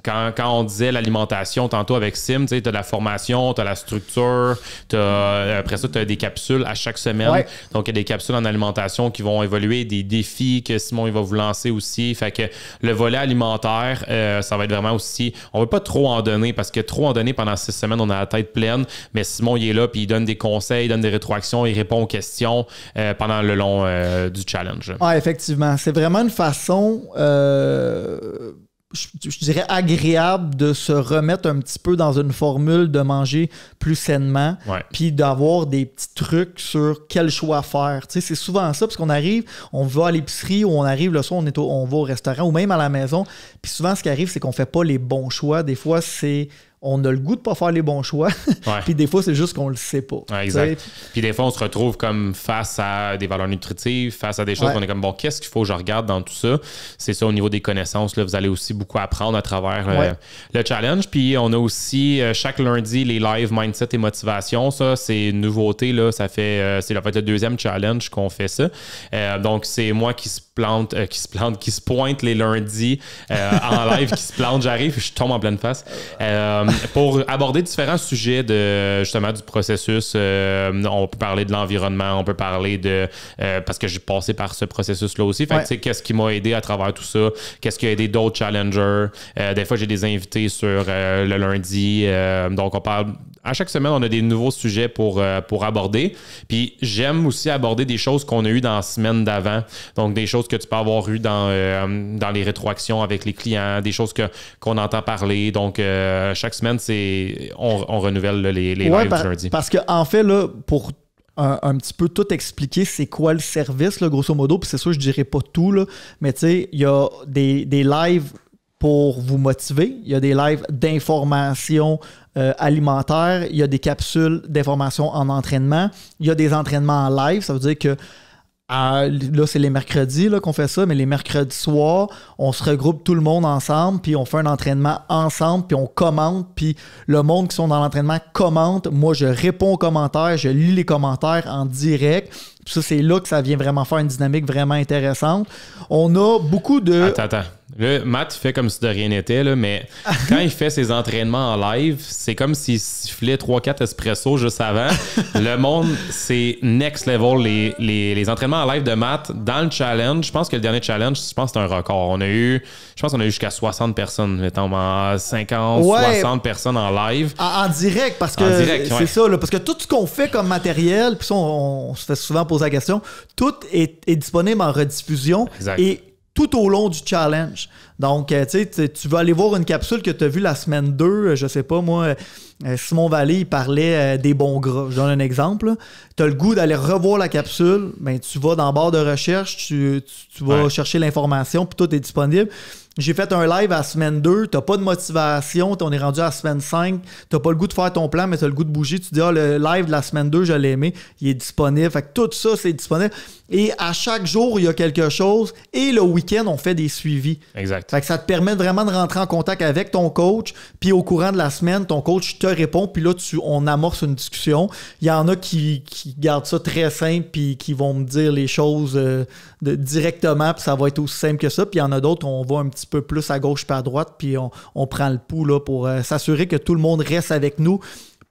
Speaker 1: quand on disait l'alimentation tantôt avec Sim, tu sais, t'as la formation, t'as la structure, après ça, t'as des capsules à chaque semaine. Donc, il y a des capsules en alimentation qui vont évoluer, des défis que Simon il va vous lancer aussi. Fait que le volet alimentaire, ça va être vraiment aussi... On ne veut pas trop en donner parce que trop en donner pendant 6 semaines, on a la tête pleine. Mais Simon, il est là puis il donne des conseils, il donne des rétroactions, il répond aux questions pendant le long du challenge.
Speaker 2: Ah, effectivement. C'est vraiment une façon... je dirais agréable de se remettre un petit peu dans une formule de manger plus sainement, puis d'avoir des petits trucs sur quel choix faire. Tu sais, c'est souvent ça, parce qu'on arrive, on va à l'épicerie ou on arrive le soir, on va au restaurant ou même à la maison, puis souvent ce qui arrive, c'est qu'on fait pas les bons choix. Des fois, on a le goût de pas faire les bons choix. Puis des fois, c'est juste qu'on le sait pas.
Speaker 1: Exact. Puis des fois, on se retrouve comme face à des valeurs nutritives, face à des choses qu'on est comme, bon, qu'est-ce qu'il faut que je regarde dans tout ça? C'est ça au niveau des connaissances. Là, vous allez aussi beaucoup apprendre à travers le challenge. Puis on a aussi chaque lundi les live mindset et motivation. Ça, c'est une nouveauté. Là. Ça fait, c'est en fait le 2e challenge qu'on fait ça. Donc, c'est moi qui se pointe les lundis en live, qui se plante. J'arrive, je tombe en pleine face. Pour aborder différents sujets justement du processus. On peut parler de l'environnement, on peut parler de... parce que j'ai passé par ce processus-là aussi. Fait que tu sais, qu'est-ce qui m'a aidé à travers tout ça? Qu'est-ce qui a aidé d'autres challengers? Des fois, j'ai des invités sur le lundi. Donc, on parle à chaque semaine, on a des nouveaux sujets pour aborder. Puis j'aime aussi aborder des choses qu'on a eues dans la semaine d'avant. Donc, des choses que tu peux avoir eues dans les rétroactions avec les clients, des choses qu'on entend parler. Donc, chaque semaine, on renouvelle là, les lives du lundi.
Speaker 2: Parce qu'en fait, là, pour un petit peu tout expliquer, c'est quoi le service, là, grosso modo, puis c'est sûr, je dirais pas tout, là, mais tu sais, il y a des lives pour vous motiver, il y a des lives d'information alimentaire, il y a des capsules d'information en entraînement, il y a des entraînements en live, ça veut dire que là, c'est les mercredis là, qu'on fait ça, mais les mercredis soirs, on se regroupe tout le monde ensemble, puis on fait un entraînement ensemble, puis on commente, puis le monde qui sont dans l'entraînement commente. Moi, je réponds aux commentaires, je lis les commentaires en direct. Puis ça, c'est là que ça vient vraiment faire une dynamique vraiment intéressante. On a beaucoup de...
Speaker 1: Attends. Là, Matt fait comme si de rien n'était, là, mais quand il fait ses entraînements en live, c'est comme s'il sifflait 3-4 espressos juste avant. Le monde, c'est next level. Les entraînements en live de Matt, dans le challenge, je pense que le dernier challenge, je pense que c'est un record. Je pense qu'on a eu jusqu'à 60 personnes, mettons, 50, 60 personnes en live.
Speaker 2: En direct, parce que c'est ça, là, parce que tout ce qu'on fait comme matériel, puis ça, on se fait souvent poser la question, tout est disponible en rediffusion.
Speaker 1: Exact.
Speaker 2: Et tout au long du challenge. Donc, tu sais, tu vas aller voir une capsule que tu as vue la semaine 2, je sais pas, moi, Simon Vallée, il parlait des bons gras. Je donne un exemple. Tu as le goût d'aller revoir la capsule, ben, tu vas dans la barre de recherche, tu vas chercher l'information, puis tout est disponible. J'ai fait un live à la semaine 2, t'as pas de motivation, on est rendu à la semaine 5, t'as pas le goût de faire ton plan, mais t'as le goût de bouger. Tu dis, le live de la semaine 2, je l'ai aimé, il est disponible. Fait que tout ça, c'est disponible. Et à chaque jour, il y a quelque chose. Et le week-end, on fait des suivis.
Speaker 1: Exact.
Speaker 2: Fait que ça te permet vraiment de rentrer en contact avec ton coach. Puis au courant de la semaine, ton coach te répond. Puis là, on amorce une discussion. Il y en a qui gardent ça très simple puis qui vont me dire les choses directement. Puis ça va être aussi simple que ça. Puis il y en a d'autres, on va un petit peu plus à gauche puis à droite. Puis on prend le pouls là, pour s'assurer que tout le monde reste avec nous.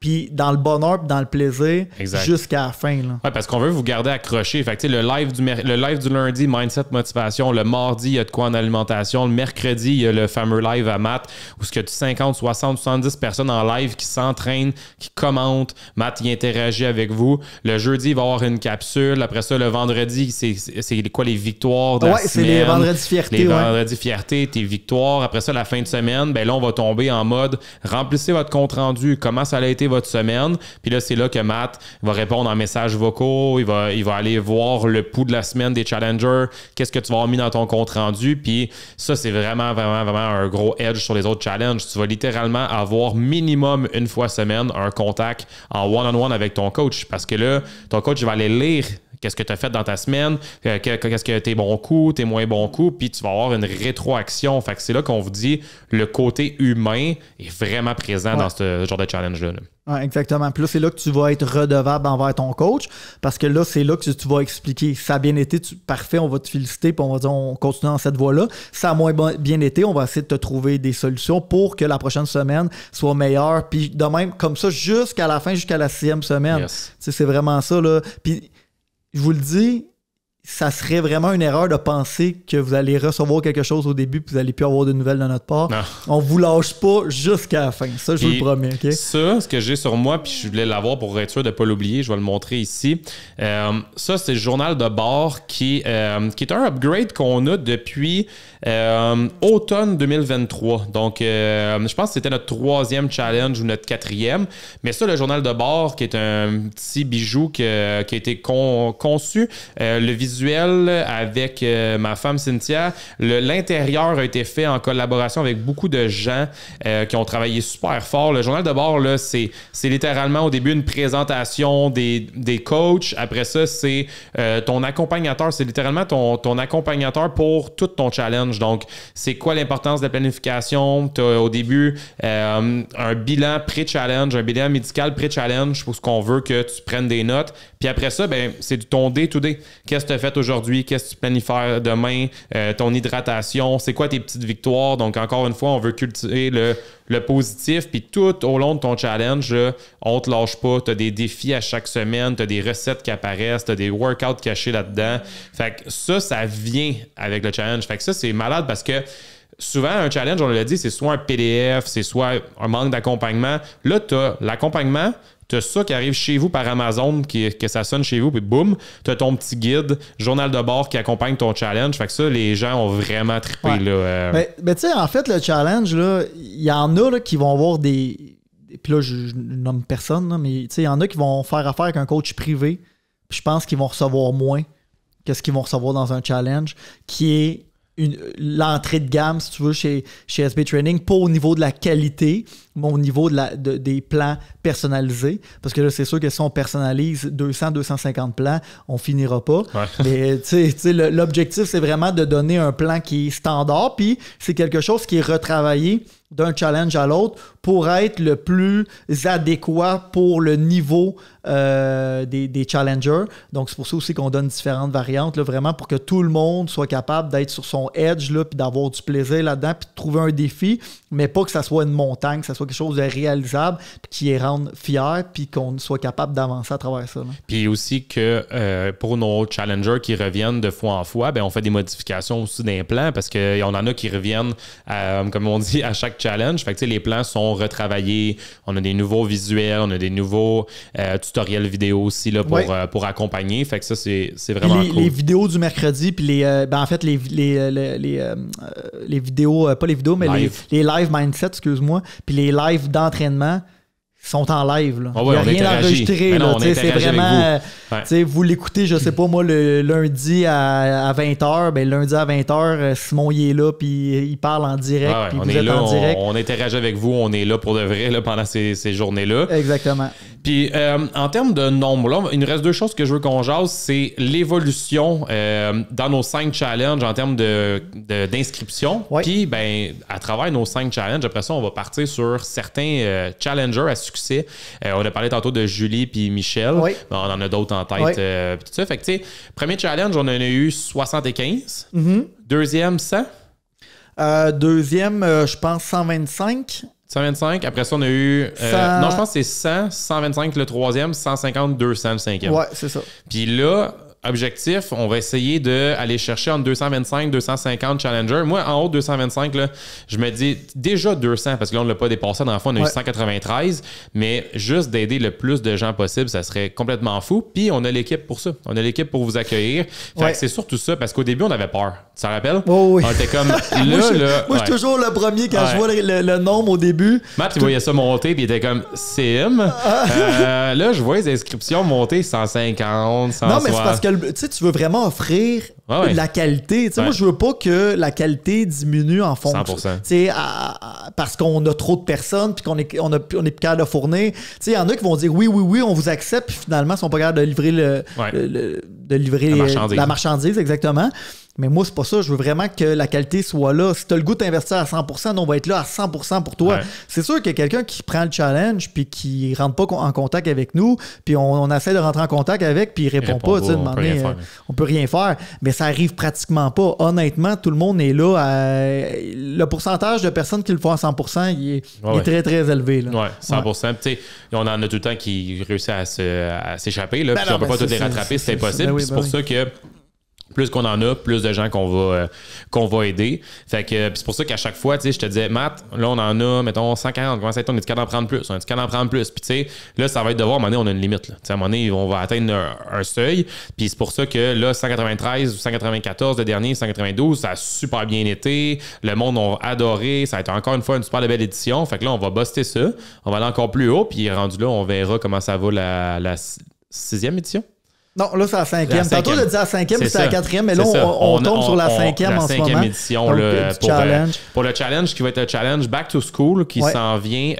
Speaker 2: Puis dans le bonheur puis dans le plaisir jusqu'à la fin.
Speaker 1: Oui, parce qu'on veut vous garder accroché. Fait que, le live du lundi, Mindset Motivation. Le mardi, il y a de quoi en alimentation. Le mercredi, il y a le fameux live à Matt où il y a 50, 60, 70 personnes en live qui s'entraînent, qui commentent. Matt, il interagit avec vous. Le jeudi, il va y avoir une capsule. Après ça, le vendredi, c'est quoi les victoires de la semaine?
Speaker 2: C'est les vendredis fierté.
Speaker 1: Les vendredis fierté, tes victoires. Après ça, la fin de semaine, ben là, on va tomber en mode remplissez votre compte rendu. Comment ça a été votre semaine. Puis là, c'est là que Matt va répondre en messages vocaux. Il va aller voir le pouls de la semaine des challengers. Qu'est-ce que tu vas avoir mis dans ton compte rendu. Puis ça, c'est vraiment, vraiment, vraiment un gros edge sur les autres challenges. Tu vas littéralement avoir minimum une fois semaine un contact en one-on-one avec ton coach. Parce que là, ton coach va aller lire qu'est-ce que tu as fait dans ta semaine, qu'est-ce que tes bons coups, tes moins bons coups, puis tu vas avoir une rétroaction. Fait que c'est là qu'on vous dit le côté humain est vraiment présent dans ce genre de challenge-là.
Speaker 2: Ouais, exactement. Puis là, c'est là que tu vas être redevable envers ton coach parce que là, c'est là que tu vas expliquer. Ça a bien été, parfait, on va te féliciter puis on va dire on continue dans cette voie-là. Ça a moins bien été, on va essayer de te trouver des solutions pour que la prochaine semaine soit meilleure. Puis de même, comme ça, jusqu'à la fin, jusqu'à la 6e semaine.
Speaker 1: Yes.
Speaker 2: C'est vraiment ça, là. Puis je vous le dis, ça serait vraiment une erreur de penser que vous allez recevoir quelque chose au début puis vous n'allez plus avoir de nouvelles de notre part. Non. On vous lâche pas jusqu'à la fin. Ça, je vous le promets. Okay?
Speaker 1: Ça, ce que j'ai sur moi, puis je voulais l'avoir pour être sûr de ne pas l'oublier, je vais le montrer ici. Ça, c'est le journal de bord qui est un upgrade qu'on a depuis automne 2023. Donc, je pense que c'était notre 3e challenge ou notre 4e. Mais ça, le journal de bord, qui est un petit bijou qui a été conçu, le visuel avec ma femme Cynthia. L'intérieur a été fait en collaboration avec beaucoup de gens qui ont travaillé super fort. Le journal de bord, là, c'est littéralement au début une présentation des coachs. Après ça, c'est ton accompagnateur. C'est littéralement ton accompagnateur pour tout ton challenge. Donc, c'est quoi l'importance de la planification? Tu as au début un bilan pré-challenge, un bilan médical pré-challenge pour ce qu'on veut que tu prennes des notes. Puis après ça, ben, c'est ton day-to-day. Qu'est-ce que tu as fait aujourd'hui? Qu'est-ce que tu planifies faire demain? Ton hydratation? C'est quoi tes petites victoires? Donc, encore une fois, on veut cultiver le positif. Puis tout au long de ton challenge, là, on te lâche pas. Tu as des défis à chaque semaine. Tu as des recettes qui apparaissent. Tu as des workouts cachés là-dedans. Fait que ça vient avec le challenge. Fait que ça, c'est malade parce que souvent, un challenge, on l'a dit, c'est soit un PDF, c'est soit un manque d'accompagnement. Là, tu as l'accompagnement, tu as ça qui arrive chez vous par Amazon, que ça sonne chez vous, puis boum, tu as ton petit guide, journal de bord qui accompagne ton challenge. Fait que ça, les gens ont vraiment trippé.
Speaker 2: Ouais.
Speaker 1: Là,
Speaker 2: Mais tu sais, en fait, le challenge, il y en a là, qui vont avoir des... Puis là, je nomme personne, là, mais il y en a qui vont faire affaire avec un coach privé. Puis je pense qu'ils vont recevoir moins que ce qu'ils vont recevoir dans un challenge, qui est l'entrée de gamme, si tu veux, chez SB Training, pas au niveau de la qualité, mais au niveau des plans personnalisés. Parce que là, c'est sûr que si on personnalise 200-250 plans, on finira pas.
Speaker 1: Ouais.
Speaker 2: Mais tu sais, l'objectif, c'est vraiment de donner un plan qui est standard, puis c'est quelque chose qui est retravaillé d'un challenge à l'autre pour être le plus adéquat pour le niveau des challengers. Donc, c'est pour ça aussi qu'on donne différentes variantes, là, vraiment pour que tout le monde soit capable d'être sur son edge, là, puis d'avoir du plaisir là-dedans, puis de trouver un défi, mais pas que ça soit une montagne, que ça soit quelque chose de réalisable, puis qui les rende fiers, puis qu'on soit capable d'avancer à travers ça. Là.
Speaker 1: Puis aussi que pour nos challengers qui reviennent de fois en fois, ben on fait des modifications aussi d'un plan parce qu'on en a qui reviennent, comme on dit, à chaque challenge. Fait que les plans sont retravaillés. On a des nouveaux visuels, on a des nouveaux tutoriels vidéo aussi là, pour accompagner. Fait que ça, c'est vraiment cool.
Speaker 2: Les vidéos du mercredi, puis en fait, les vidéos, pas les vidéos, mais les live mindset, excuse-moi, puis les lives d'entraînement sont en live. Là.
Speaker 1: Oh ouais,
Speaker 2: il n'y a rien enregistré. C'est vraiment... Vous l'écoutez, je sais pas, moi, le lundi à 20h. Ben, lundi à 20h, Simon, il est là, puis il parle en direct. Puis vous êtes en direct.
Speaker 1: On interagit avec vous. On est là pour de vrai là, pendant ces journées-là.
Speaker 2: Exactement.
Speaker 1: Puis, en termes de nombre, là, il nous reste deux choses que je veux qu'on jase. C'est l'évolution dans nos 5 challenges en termes d'inscription.
Speaker 2: Ouais.
Speaker 1: Puis, ben, à travers nos 5 challenges, après ça, on va partir sur certains challengers à succès. On a parlé tantôt de Julie puis Michel.
Speaker 2: Oui.
Speaker 1: On en a d'autres en tête. Tout ça. Fait que, tu sais, premier challenge, on en a eu 75.
Speaker 2: Mm-hmm.
Speaker 1: Deuxième, 100.
Speaker 2: Deuxième, je pense 125.
Speaker 1: 125. Après ça, on a eu... non, je pense que c'est 100, 125 le troisième, 150, 200 le cinquième.
Speaker 2: Ouais, c'est ça.
Speaker 1: Puis là, objectif, on va essayer d'aller chercher entre 225 250 challengers. Moi, en haut de 225, là, je me dis déjà 200, parce que là, on ne l'a pas dépassé. Dans le fond, on a eu 193. Mais juste d'aider le plus de gens possible, ça serait complètement fou. Puis on a l'équipe pour ça. On a l'équipe pour vous accueillir. Fait que c'est surtout ça, parce qu'au début, on avait peur. Tu t'en rappelles?
Speaker 2: Oh, oui.
Speaker 1: On était comme là,
Speaker 2: moi, je suis toujours le premier quand je vois le nombre au début.
Speaker 1: Matt, il voyait ça monter, puis il était comme Sim. Là, je vois les inscriptions monter 150, 160.
Speaker 2: Non, mais c'est parce que tu veux vraiment offrir la qualité. Moi, je veux pas que la qualité diminue en fonction. 100%. Parce qu'on a trop de personnes puis qu'on est plus capable de fournir. Il y en a qui vont dire oui, on vous accepte, puis finalement, ils sont pas capables de livrer la marchandise, exactement. Mais moi, c'est pas ça. Je veux vraiment que la qualité soit là. Si tu as le goût d'investir à 100%, on va être là à 100% pour toi. Ouais. C'est sûr qu'il y a quelqu'un qui prend le challenge puis qui rentre pas en contact avec nous, puis on essaie de rentrer en contact avec, puis il répond pas. On peut rien faire. Mais ça arrive pratiquement pas. Honnêtement, tout le monde est là. Le pourcentage de personnes qui le font à 100%, il est très, très élevé. Là.
Speaker 1: Ouais, 100%. Ouais. On en a tout le temps qui réussissent à s'échapper. Là, on peut pas tous les rattraper, c'est impossible. C'est pour ça que plus qu'on en a, plus de gens qu'on va aider. Fait que c'est pour ça qu'à chaque fois, tu sais, je te disais, Matt, là, on en a, mettons, 140. Comment ça va être? On est capable d'en prendre plus. On est capable d'en prendre plus. Puis, tu sais, là, ça va être de voir, à un moment donné, on a une limite. Là. À un moment donné, on va atteindre un seuil. Puis, c'est pour ça que là, 193 ou 194, le dernier, 192, ça a super bien été. Le monde a adoré. Ça a été encore une fois une super belle édition. Fait que là, on va buster ça. On va aller encore plus haut. Puis, rendu là, on verra comment ça va la 6e édition.
Speaker 2: Non, là, c'est la 5e. Tantôt, on a dit la 5e, puis c'est la 4e, mais là, on tombe sur la 5e en ce moment. La 5e
Speaker 1: édition là, pour le challenge qui va être un challenge Back to School qui s'en vient.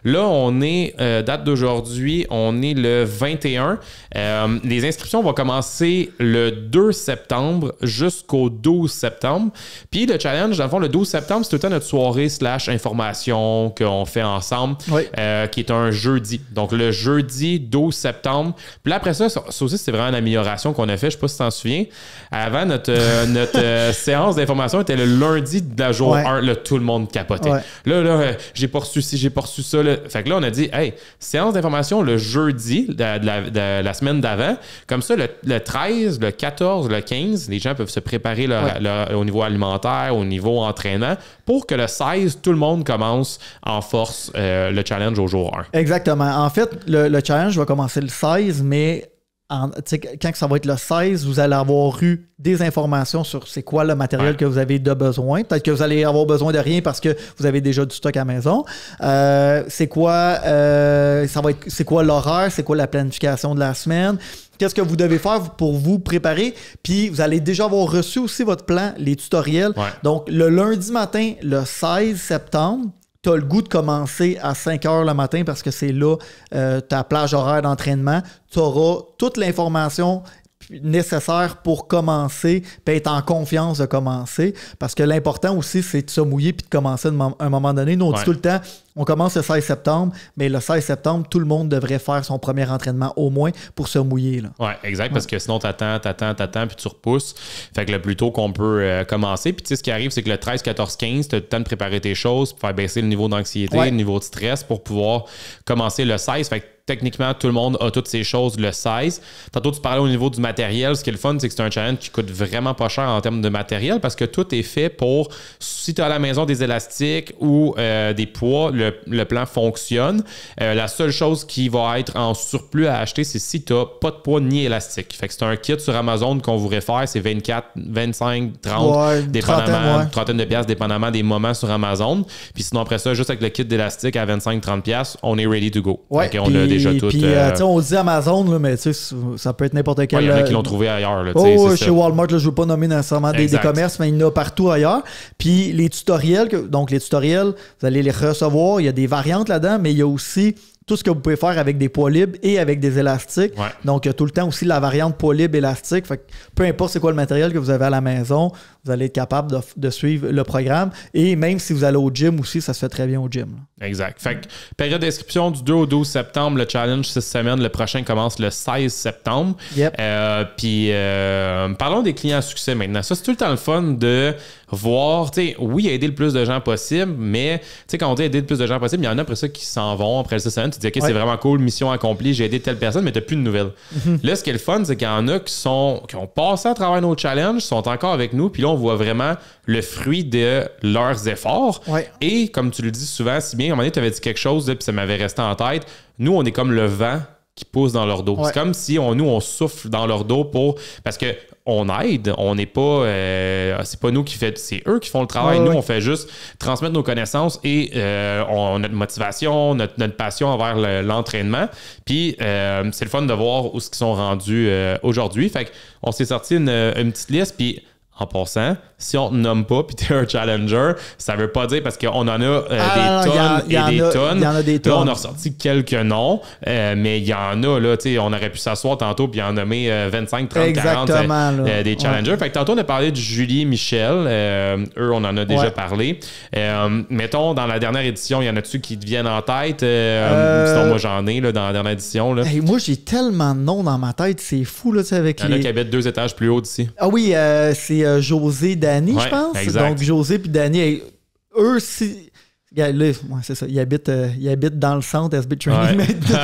Speaker 1: Là, on est, date d'aujourd'hui, on est le 21. Les inscriptions vont commencer le 2 septembre jusqu'au 12 septembre. Puis le challenge, dans le fond, le 12 septembre, c'est tout le temps notre soirée / information qu'on fait ensemble, qui est un jeudi. Donc, le jeudi 12 septembre. Puis là, après ça aussi, aussi, c'est vraiment une amélioration qu'on a fait. Je sais pas si tu t'en souviens. Avant, notre séance d'information était le lundi de la jour 1. Là, tout le monde capotait. Ouais. Là, j'ai pas reçu ci, j'ai pas reçu ça. Là. Fait que là, on a dit, hey, séance d'information le jeudi de la semaine d'avant. Comme ça, le 13, le 14, le 15, les gens peuvent se préparer au niveau alimentaire, au niveau entraînement, pour que le 16, tout le monde commence en force le challenge au jour 1.
Speaker 2: Exactement. En fait, le challenge va commencer le 16, mais quand ça va être le 16, vous allez avoir eu des informations sur c'est quoi le matériel que vous avez de besoin. Peut-être que vous allez avoir besoin de rien parce que vous avez déjà du stock à la maison. C'est quoi l'horaire, c'est quoi la planification de la semaine. Qu'est-ce que vous devez faire pour vous préparer? Puis vous allez déjà avoir reçu aussi votre plan, les tutoriels. Ouais. Donc, le lundi matin, le 16 septembre, tu as le goût de commencer à 5 heures le matin parce que c'est là ta plage horaire d'entraînement. Tu auras toute l'information nécessaire pour commencer puis être en confiance de commencer. Parce que l'important aussi, c'est de se mouiller puis de commencer à un moment donné. Nous, on dit tout le temps, on commence le 16 septembre, mais le 16 septembre, tout le monde devrait faire son premier entraînement au moins pour se mouiller.
Speaker 1: Oui, exact, parce que sinon, t'attends, puis tu repousses. Fait que le plus tôt qu'on peut commencer. Puis tu sais, ce qui arrive, c'est que le 13, 14, 15, tu as le temps de préparer tes choses, pour faire baisser le niveau d'anxiété, le niveau de stress pour pouvoir commencer le 16. Fait que techniquement, tout le monde a toutes ces choses le 16. Tantôt, tu parlais au niveau du matériel. Ce qui est le fun, c'est que c'est un challenge qui coûte vraiment pas cher en termes de matériel parce que tout est fait pour, si tu as à la maison des élastiques ou des poids, le plan fonctionne. La seule chose qui va être en surplus à acheter, c'est si tu n'as pas de poids ni élastique. Fait que c'est un kit sur Amazon qu'on vous réfère. C'est 24, 25, 30, dépendamment, une trentaine de piastres, dépendamment des moments sur Amazon. Puis sinon, après ça, juste avec le kit d'élastique à 25, 30 piastres, on est ready to go.
Speaker 2: Ouais,
Speaker 1: fait on a déjà tout.
Speaker 2: Puis, on dit Amazon, là, mais ça peut être n'importe quel.
Speaker 1: Il y en a qui l'ont trouvé ailleurs. Là,
Speaker 2: chez Walmart, là, je ne veux pas nommer nécessairement des commerces, mais il y en a partout ailleurs. Puis les tutoriels, vous allez les recevoir. Il y a des variantes là-dedans, mais il y a aussi tout ce que vous pouvez faire avec des poids libres et avec des élastiques. Ouais. Donc, il y a tout le temps aussi la variante poids libre élastique. Fait que peu importe c'est quoi le matériel que vous avez à la maison, vous allez être capable de suivre le programme. Et même si vous allez au gym aussi, ça se fait très bien au gym. Là.
Speaker 1: Exact. Fait que période d'inscription du 2 au 12 septembre, le challenge 6 semaines. Le prochain commence le 16 septembre.
Speaker 2: Yep.
Speaker 1: Puis, parlons des clients à succès maintenant. Ça, c'est tout le temps le fun de voir, tu sais, oui, aider le plus de gens possible, mais tu sais, quand on dit aider le plus de gens possible, il y en a après ça qui s'en vont après le 6 semaines. Tu dis, OK, c'est vraiment cool, mission accomplie, j'ai aidé telle personne, mais tu n'as plus de nouvelles. Là, ce qui est le fun, c'est qu'il y en a qui ont passé à travers nos challenges, sont encore avec nous, puis là, on voit vraiment le fruit de leurs efforts. Ouais. Et comme tu le dis souvent, si bien, à un moment donné, tu avais dit quelque chose, puis ça m'avait resté en tête, nous, on est comme le vent qui pousse dans leur dos. Ouais. C'est comme si on souffle dans leur dos parce que on aide, on n'est pas c'est pas nous qui fait, c'est eux qui font le travail. Nous, on fait juste transmettre nos connaissances et notre motivation, notre passion envers l'entraînement. Puis c'est le fun de voir où ils sont rendus aujourd'hui. Fait qu'on s'est sorti une petite liste, puis en passant, si on ne te nomme pas puis tu es un challenger, ça veut pas dire parce qu'on en a des tonnes et des tonnes. Là, on a ressorti quelques noms, mais il y en a, là, tu sais, on aurait pu s'asseoir tantôt puis en nommer 25, 30,
Speaker 2: exactement,
Speaker 1: 40 des challengers. Ouais. Fait que tantôt, on a parlé de Julie et Michel. Eux, on en a déjà parlé. Mettons, dans la dernière édition, il y en a-tu qui te viennent en tête? Sinon, moi, j'en ai là, dans la dernière édition. Là.
Speaker 2: Hey, moi, j'ai tellement de noms dans ma tête. C'est fou, là, tu sais, avec
Speaker 1: il y en a qui habitent 2 étages plus haut d'ici.
Speaker 2: Ah oui, c'est José, Danny, je pense. Exact. Donc, José puis Danny, eux, là, c'est ça. Ils habitent dans le centre SB Training maintenant.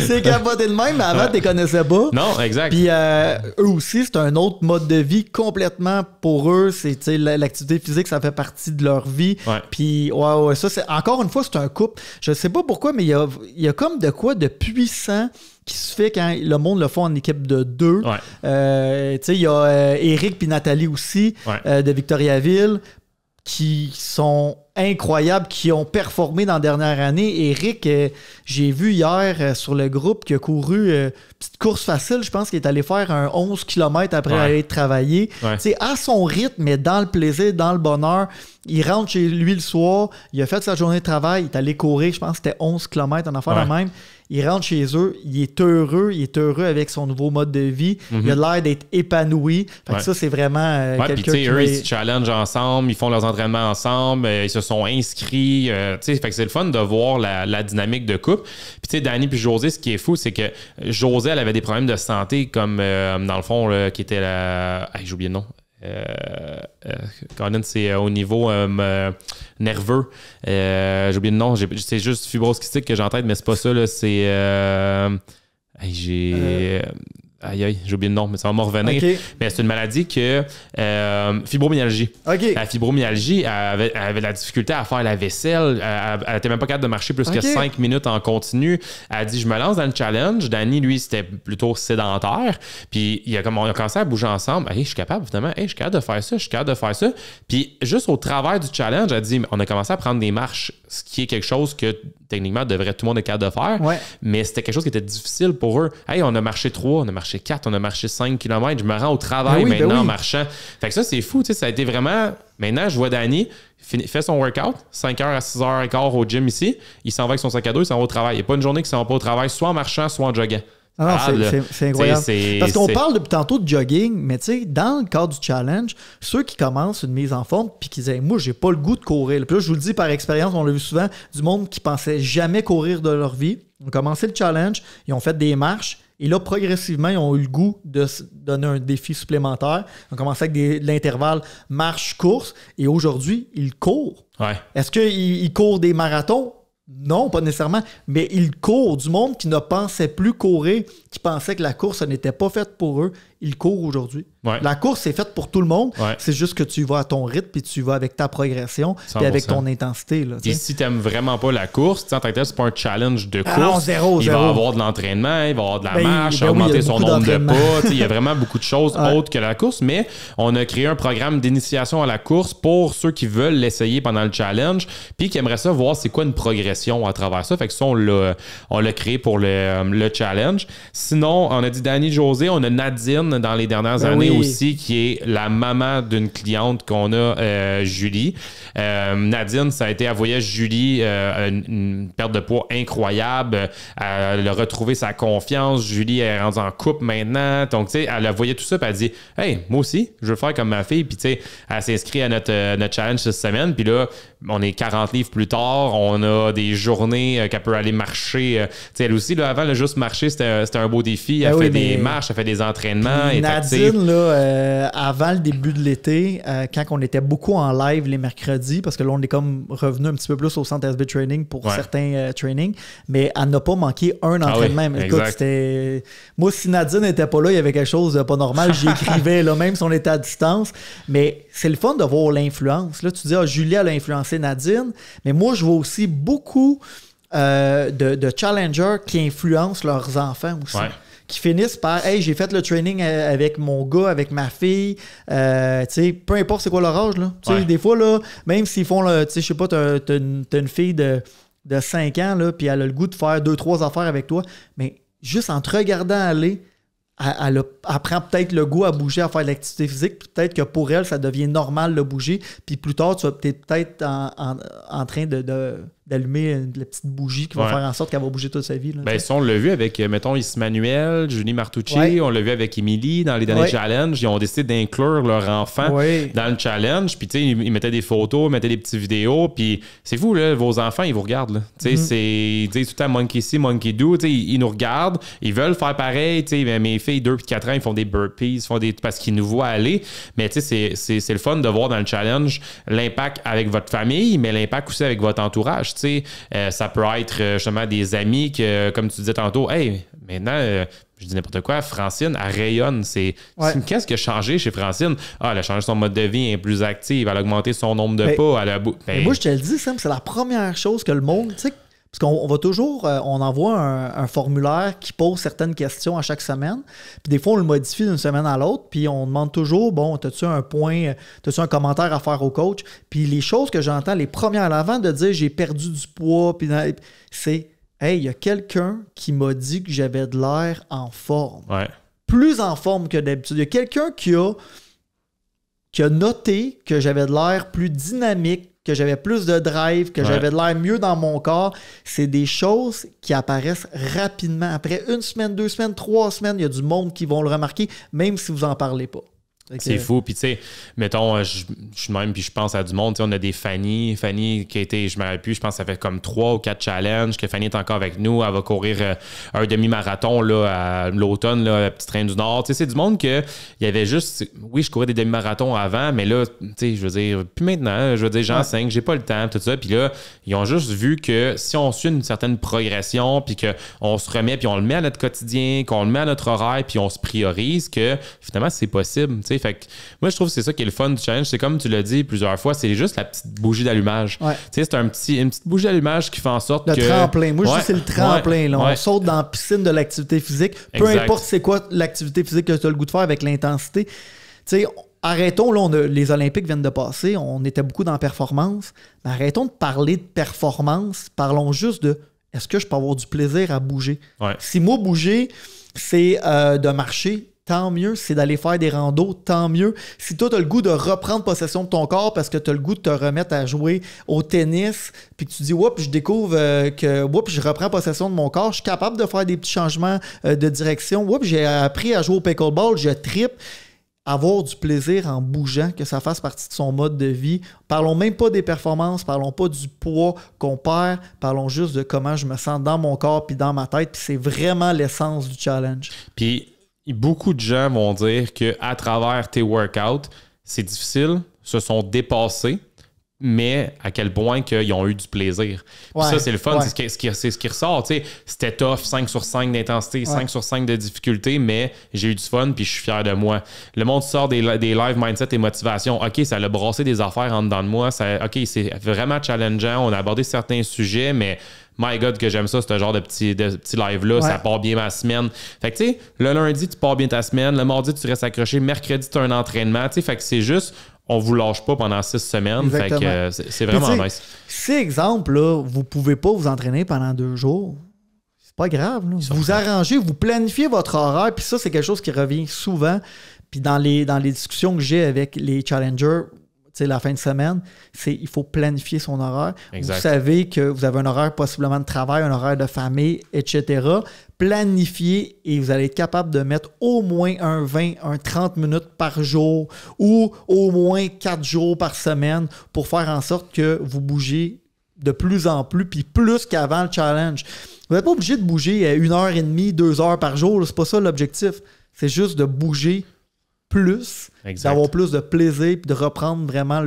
Speaker 2: c'est capoté de même, mais avant, tu les connaissais pas.
Speaker 1: Non, exact.
Speaker 2: Puis eux aussi, c'est un autre mode de vie complètement pour eux. C'est l'activité physique, ça fait partie de leur vie. Ouais. Puis, ça, c'est encore une fois, c'est un couple. Je sais pas pourquoi, mais il y a comme de quoi de puissant qui se fait quand le monde le fait en équipe de 2. Ouais. Il y a Eric puis Nathalie aussi, de Victoriaville, qui sont incroyables, qui ont performé dans la dernière année. Eric, j'ai vu hier sur le groupe qu'il a couru petite course facile, je pense qu'il est allé faire un 11 km après aller travailler. Ouais. À son rythme, mais dans le plaisir, dans le bonheur. Il rentre chez lui le soir, il a fait sa journée de travail, il est allé courir, je pense que c'était 11 km en affaire la même. il rentre chez eux, il est heureux avec son nouveau mode de vie. Il a l'air d'être épanoui. Fait que ça, c'est vraiment quelqu'un qui...
Speaker 1: eux, ils se challengent ensemble, ils font leurs entraînements ensemble, ils se sont inscrits. Fait que c'est le fun de voir la dynamique de couple. Puis tu sais, Danny puis José, ce qui est fou, c'est que José, elle avait des problèmes de santé, comme dans le fond, là, qui était la... j'ai oublié le nom. Colin, c'est au niveau nerveux. J'ai oublié le nom. C'est juste fibrose kystique que j'ai en tête, mais c'est pas ça. Là. C'est... Aïe, j'ai oublié le nom, mais ça va me revenir. Okay. Mais c'est une maladie que... fibromyalgie.
Speaker 2: Okay.
Speaker 1: La fibromyalgie, elle avait la difficulté à faire la vaisselle. Elle n'était même pas capable de marcher plus que 5 minutes en continu. Elle a dit, je me lance dans le challenge. Danny, lui, c'était plutôt sédentaire. Puis on a commencé à bouger ensemble. Hey, je suis capable, finalement. Hey, je suis capable de faire ça, Puis juste au travers du challenge, elle a dit, on a commencé à prendre des marches, ce qui est quelque chose que techniquement, tout le monde être capable de faire. Ouais. Mais c'était quelque chose qui était difficile pour eux. Hey, on a marché 3, on a marché 4, on a marché 5 km. Je me rends au travail maintenant en marchant. Fait que ça, c'est fou. Ça a été vraiment... Maintenant, je vois Danny fait son workout, 5h à 6h15 au gym ici. Il s'en va avec son sac à dos, il s'en va au travail. Il n'y a pas une journée qu'il ne s'en va pas au travail, soit en marchant, soit en joguant.
Speaker 2: C'est incroyable. Parce qu'on parle depuis tantôt de jogging, mais tu sais, dans le cadre du challenge, ceux qui commencent une mise en forme puis qui disent, moi, j'ai pas le goût de courir. Puis là, je vous le dis par expérience, on l'a vu souvent, du monde qui pensait jamais courir de leur vie. Ils ont commencé le challenge, ils ont fait des marches. Et là, progressivement, ils ont eu le goût de se donner un défi supplémentaire. Ils ont commencé avec de l'intervalle marche-course. Et aujourd'hui, ils courent.
Speaker 1: Ouais.
Speaker 2: Est-ce qu'ils courent des marathons? Non, pas nécessairement. Mais ils courent. Du monde qui ne pensait plus courir, qui pensait que la course n'était pas faite pour eux, ils courent aujourd'hui. Ouais. La course, c'est faite pour tout le monde. Ouais. C'est juste que tu vas à ton rythme puis tu vas avec ta progression puis avec ton intensité. Là,
Speaker 1: et si tu n'aimes vraiment pas la course, en tant que tel, c'est pas un challenge de course.
Speaker 2: Non, zéro.
Speaker 1: Il va avoir de l'entraînement, il va avoir de la marche, augmenter son nombre de pas. Il y a vraiment beaucoup de choses autres que la course, mais on a créé un programme d'initiation à la course pour ceux qui veulent l'essayer pendant le challenge puis qui aimeraient ça voir c'est quoi une progression à travers ça. Fait que ça, on l'a créé pour le challenge. Sinon, on a dit Danny, José, on a Nadine dans les dernières années aussi, qui est la maman d'une cliente qu'on a, Julie. Nadine, ça a été, elle voyait Julie, une perte de poids incroyable. Elle a retrouvé sa confiance. Julie est rendue en couple maintenant. Donc, tu sais, elle voyait tout ça, puis elle dit, hey, moi aussi, je veux faire comme ma fille. Puis, tu sais, elle s'est inscrite à notre challenge cette semaine. Puis là, on est 40 livres plus tard. On a des journées qu'elle peut aller marcher. Tu sais, elle aussi, là, avant, là, juste marcher, c'était un beau défi. Elle fait des marches, elle fait des entraînements.
Speaker 2: Nadine, là, avant le début de l'été, quand on était beaucoup en live les mercredis, parce que là, on est comme revenu un petit peu plus au centre SB Training pour certains trainings, mais elle n'a pas manqué un entraînement. Écoute, c'était... Moi, si Nadine n'était pas là, il y avait quelque chose de pas normal. J'y écrivais, là, même si on était à distance. Mais c'est le fun de voir l'influence. Là, tu dis, Julie, elle a influencé Nadine, mais moi, je vois aussi beaucoup de challengers qui influencent leurs enfants aussi. Ouais. Qui finissent par « Hey, j'ai fait le training avec mon gars, avec ma fille. » Tu sais, peu importe c'est quoi leur âge, là. Ouais. Des fois, là, même s'ils font, tu sais, je sais pas, t'as une fille de 5 ans, là, puis elle a le goût de faire 2-3 affaires avec toi, mais juste en te regardant aller, elle prend peut-être le goût à bouger, à faire de l'activité physique. Peut-être que pour elle, ça devient normal de bouger. Puis plus tard, tu vas peut-être en train d'allumer la petite bougie qui va faire en sorte qu'elle va bouger toute sa vie. Là,
Speaker 1: ben, ça, on l'a vu avec, mettons, Ismanuel, Julie Martucci, on l'a vu avec Émilie dans les derniers challenges. Ils ont décidé d'inclure leur enfant dans le challenge. Puis, tu sais, ils mettaient des photos, ils mettaient des petites vidéos. Puis, c'est fou, là, vos enfants, ils vous regardent. Tu sais, c'est tout le temps monkey see, monkey do. Tu sais, ils nous regardent, ils veulent faire pareil. Tu sais, mes filles, 2 et 4 ans, ils font des burpees, parce qu'ils nous voient aller. Mais, tu sais, c'est le fun de voir dans le challenge l'impact avec votre famille, mais l'impact aussi avec votre entourage. Ça peut être justement des amis que, comme tu disais tantôt, hey, maintenant, je dis n'importe quoi, Francine, elle rayonne. Qu'est-ce qui a changé chez Francine? Elle a changé son mode de vie, elle est plus active, elle a augmenté son nombre de pas.
Speaker 2: Moi, je te le dis, Sam, c'est la première chose que le monde, tu sais, parce qu'on va toujours, on envoie un formulaire qui pose certaines questions à chaque semaine. Puis des fois, on le modifie d'une semaine à l'autre. Puis on demande toujours, bon, as-tu un point, as-tu un commentaire à faire au coach? Puis les choses que j'entends, les premières, avant de dire j'ai perdu du poids, puis c'est, hey, il y a quelqu'un qui m'a dit que j'avais de l'air en forme.
Speaker 1: Ouais.
Speaker 2: Plus en forme que d'habitude. Il y a quelqu'un qui a noté que j'avais de l'air plus dynamique, que j'avais plus de drive, que j'avais de l'air mieux dans mon corps. C'est des choses qui apparaissent rapidement. Après 1 semaine, 2 semaines, 3 semaines, il y a du monde qui vont le remarquer, même si vous n'en parlez pas.
Speaker 1: C'est fou. Puis, tu sais, mettons, je suis même, puis je pense à du monde. On a des Fanny qui a été, je me rappelle plus, je pense que ça fait comme 3 ou 4 challenges, que Fanny est encore avec nous. Elle va courir un demi-marathon là, à l'automne, là, à la Petite Reine du Nord. Tu sais, c'est du monde que il y avait juste. Oui, je courais des demi-marathons avant, mais là, tu sais, je veux dire, puis maintenant, je veux dire, j'enseigne, j'ai pas le temps, tout ça. Puis là, ils ont juste vu que si on suit une certaine progression, puis qu'on se remet, puis on le met à notre quotidien, qu'on le met à notre horaire, puis on se priorise, que finalement, c'est possible. Tu sais, fait que moi, je trouve que c'est ça qui est le fun du challenge. C'est comme tu l'as dit plusieurs fois, c'est juste la petite bougie d'allumage. Tu sais, c'est une petite bougie d'allumage qui fait en sorte que...
Speaker 2: Le tremplin. Moi, je dis c'est le tremplin. Là. On saute dans la piscine de l'activité physique. Peu importe c'est quoi l'activité physique que tu as le goût de faire avec l'intensité. Tu sais, arrêtons, là, les Olympiques viennent de passer. On était beaucoup dans la performance. Mais arrêtons de parler de performance. Parlons juste de est-ce que je peux avoir du plaisir à bouger? Si moi, bouger, c'est de marcher, tant mieux. C'est d'aller faire des randos, tant mieux. Si toi, tu as le goût de reprendre possession de ton corps parce que tu as le goût de te remettre à jouer au tennis, puis que tu dis, oups, je découvre que, oups, je reprends possession de mon corps, je suis capable de faire des petits changements de direction, oups, j'ai appris à jouer au pickleball, je trippe. Avoir du plaisir en bougeant, que ça fasse partie de son mode de vie. Parlons même pas des performances, parlons pas du poids qu'on perd, parlons juste de comment je me sens dans mon corps puis dans ma tête, puis c'est vraiment l'essence du challenge.
Speaker 1: Puis beaucoup de gens vont dire qu'à travers tes workouts, c'est difficile, se sont dépassés, mais à quel point qu'ils ont eu du plaisir. Puis ça, c'est le fun, c'est ce qui ressort. Tu sais, c'était tough, 5 sur 5 d'intensité, 5 sur 5 de difficulté, mais j'ai eu du fun puis je suis fier de moi. Le monde sort des live mindset et motivation. OK, ça a brassé des affaires en dedans de moi. OK, c'est vraiment challengeant. On a abordé certains sujets, mais my God, que j'aime ça, ce genre de petits live-là. Ça part bien ma semaine. Fait que, tu sais, le lundi, tu pars bien ta semaine. Le mardi, tu restes accroché. Mercredi, tu as un entraînement. Tu sais, fait que c'est juste... On vous lâche pas pendant 6 semaines. Exactement. Fait que c'est vraiment nice.
Speaker 2: Si, exemple, là, vous pouvez pas vous entraîner pendant 2 jours, c'est pas grave. Là. Vous arrangez, vous planifiez votre horaire, puis ça, c'est quelque chose qui revient souvent. Puis dans les discussions que j'ai avec les challengers, la fin de semaine, il faut planifier son horaire. Exact. Vous savez que vous avez un horaire possiblement de travail, un horaire de famille, etc. Planifiez et vous allez être capable de mettre au moins un 20, un 30 minutes par jour ou au moins 4 jours par semaine pour faire en sorte que vous bougez de plus en plus, puis plus qu'avant le challenge. Vous n'êtes pas obligé de bouger 1h30, 2 heures par jour. C'est pas ça l'objectif. C'est juste de bouger plus, d'avoir plus de plaisir, puis de reprendre vraiment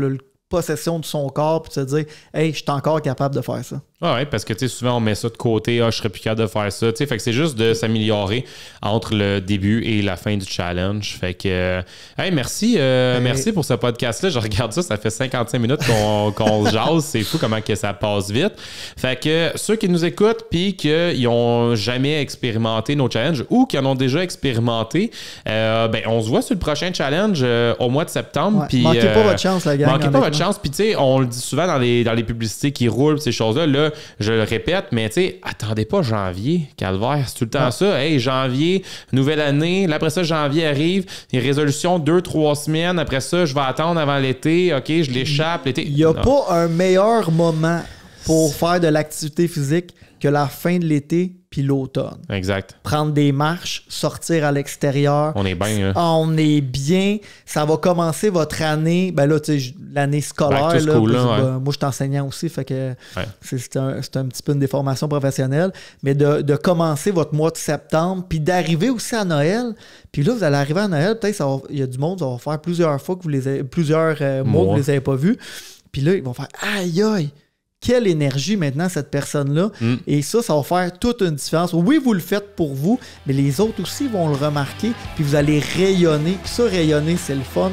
Speaker 2: possession de son corps, puis de se dire « Hey, je suis encore capable de faire ça. »
Speaker 1: Oui, parce que souvent on met ça de côté, je serais plus capable de faire ça. Fait que c'est juste de s'améliorer entre le début et la fin du challenge. Fait que hey, merci pour ce podcast-là. Je regarde ça fait 55 minutes qu'on jase. C'est fou comment que ça passe vite. Fait que ceux qui nous écoutent puis qui n'ont jamais expérimenté nos challenges ou qui en ont déjà expérimenté, on se voit sur le prochain challenge au mois de septembre.
Speaker 2: Ouais, manquez pas votre chance, la gang.
Speaker 1: Manquez pas votre chance. Puis tu sais, on le dit souvent dans les publicités qui roulent, ces choses-là. Là, je le répète, mais tu sais, attendez pas janvier, calvaire, c'est tout le temps ça. Hey, janvier, nouvelle année, là, après ça, janvier arrive, les résolutions 2-3 semaines, après ça, je vais attendre avant l'été, OK, je l'échappe, l'été.
Speaker 2: Il n'y a pas un meilleur moment pour faire de l'activité physique que la fin de l'été puis l'automne.
Speaker 1: Exact.
Speaker 2: Prendre des marches, sortir à l'extérieur.
Speaker 1: On est bien.
Speaker 2: On est bien. Ça va commencer votre année. Ben là, tu sais, l'année scolaire. Là,
Speaker 1: school,
Speaker 2: moi, je suis enseignant aussi, fait que c'est un petit peu une déformation professionnelle. Mais de commencer votre mois de septembre, puis d'arriver aussi à Noël. Puis là, vous allez arriver à Noël, peut-être il y a du monde, ça va faire plusieurs fois que vous les avez, plusieurs mois que vous les avez pas vus. Puis là, ils vont faire aïe aïe. Quelle énergie maintenant cette personne-là. Et ça va faire toute une différence. Oui, vous le faites pour vous, mais les autres aussi vont le remarquer, puis vous allez rayonner. Puis ça, rayonner, c'est le fun.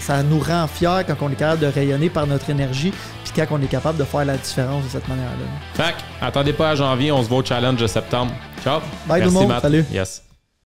Speaker 2: Ça nous rend fiers quand on est capable de rayonner par notre énergie, puis quand on est capable de faire la différence de cette manière-là.
Speaker 1: Fait attendez pas à janvier, on se voit au challenge de septembre. Ciao.
Speaker 2: Bye tout le monde, salut.
Speaker 1: Yes.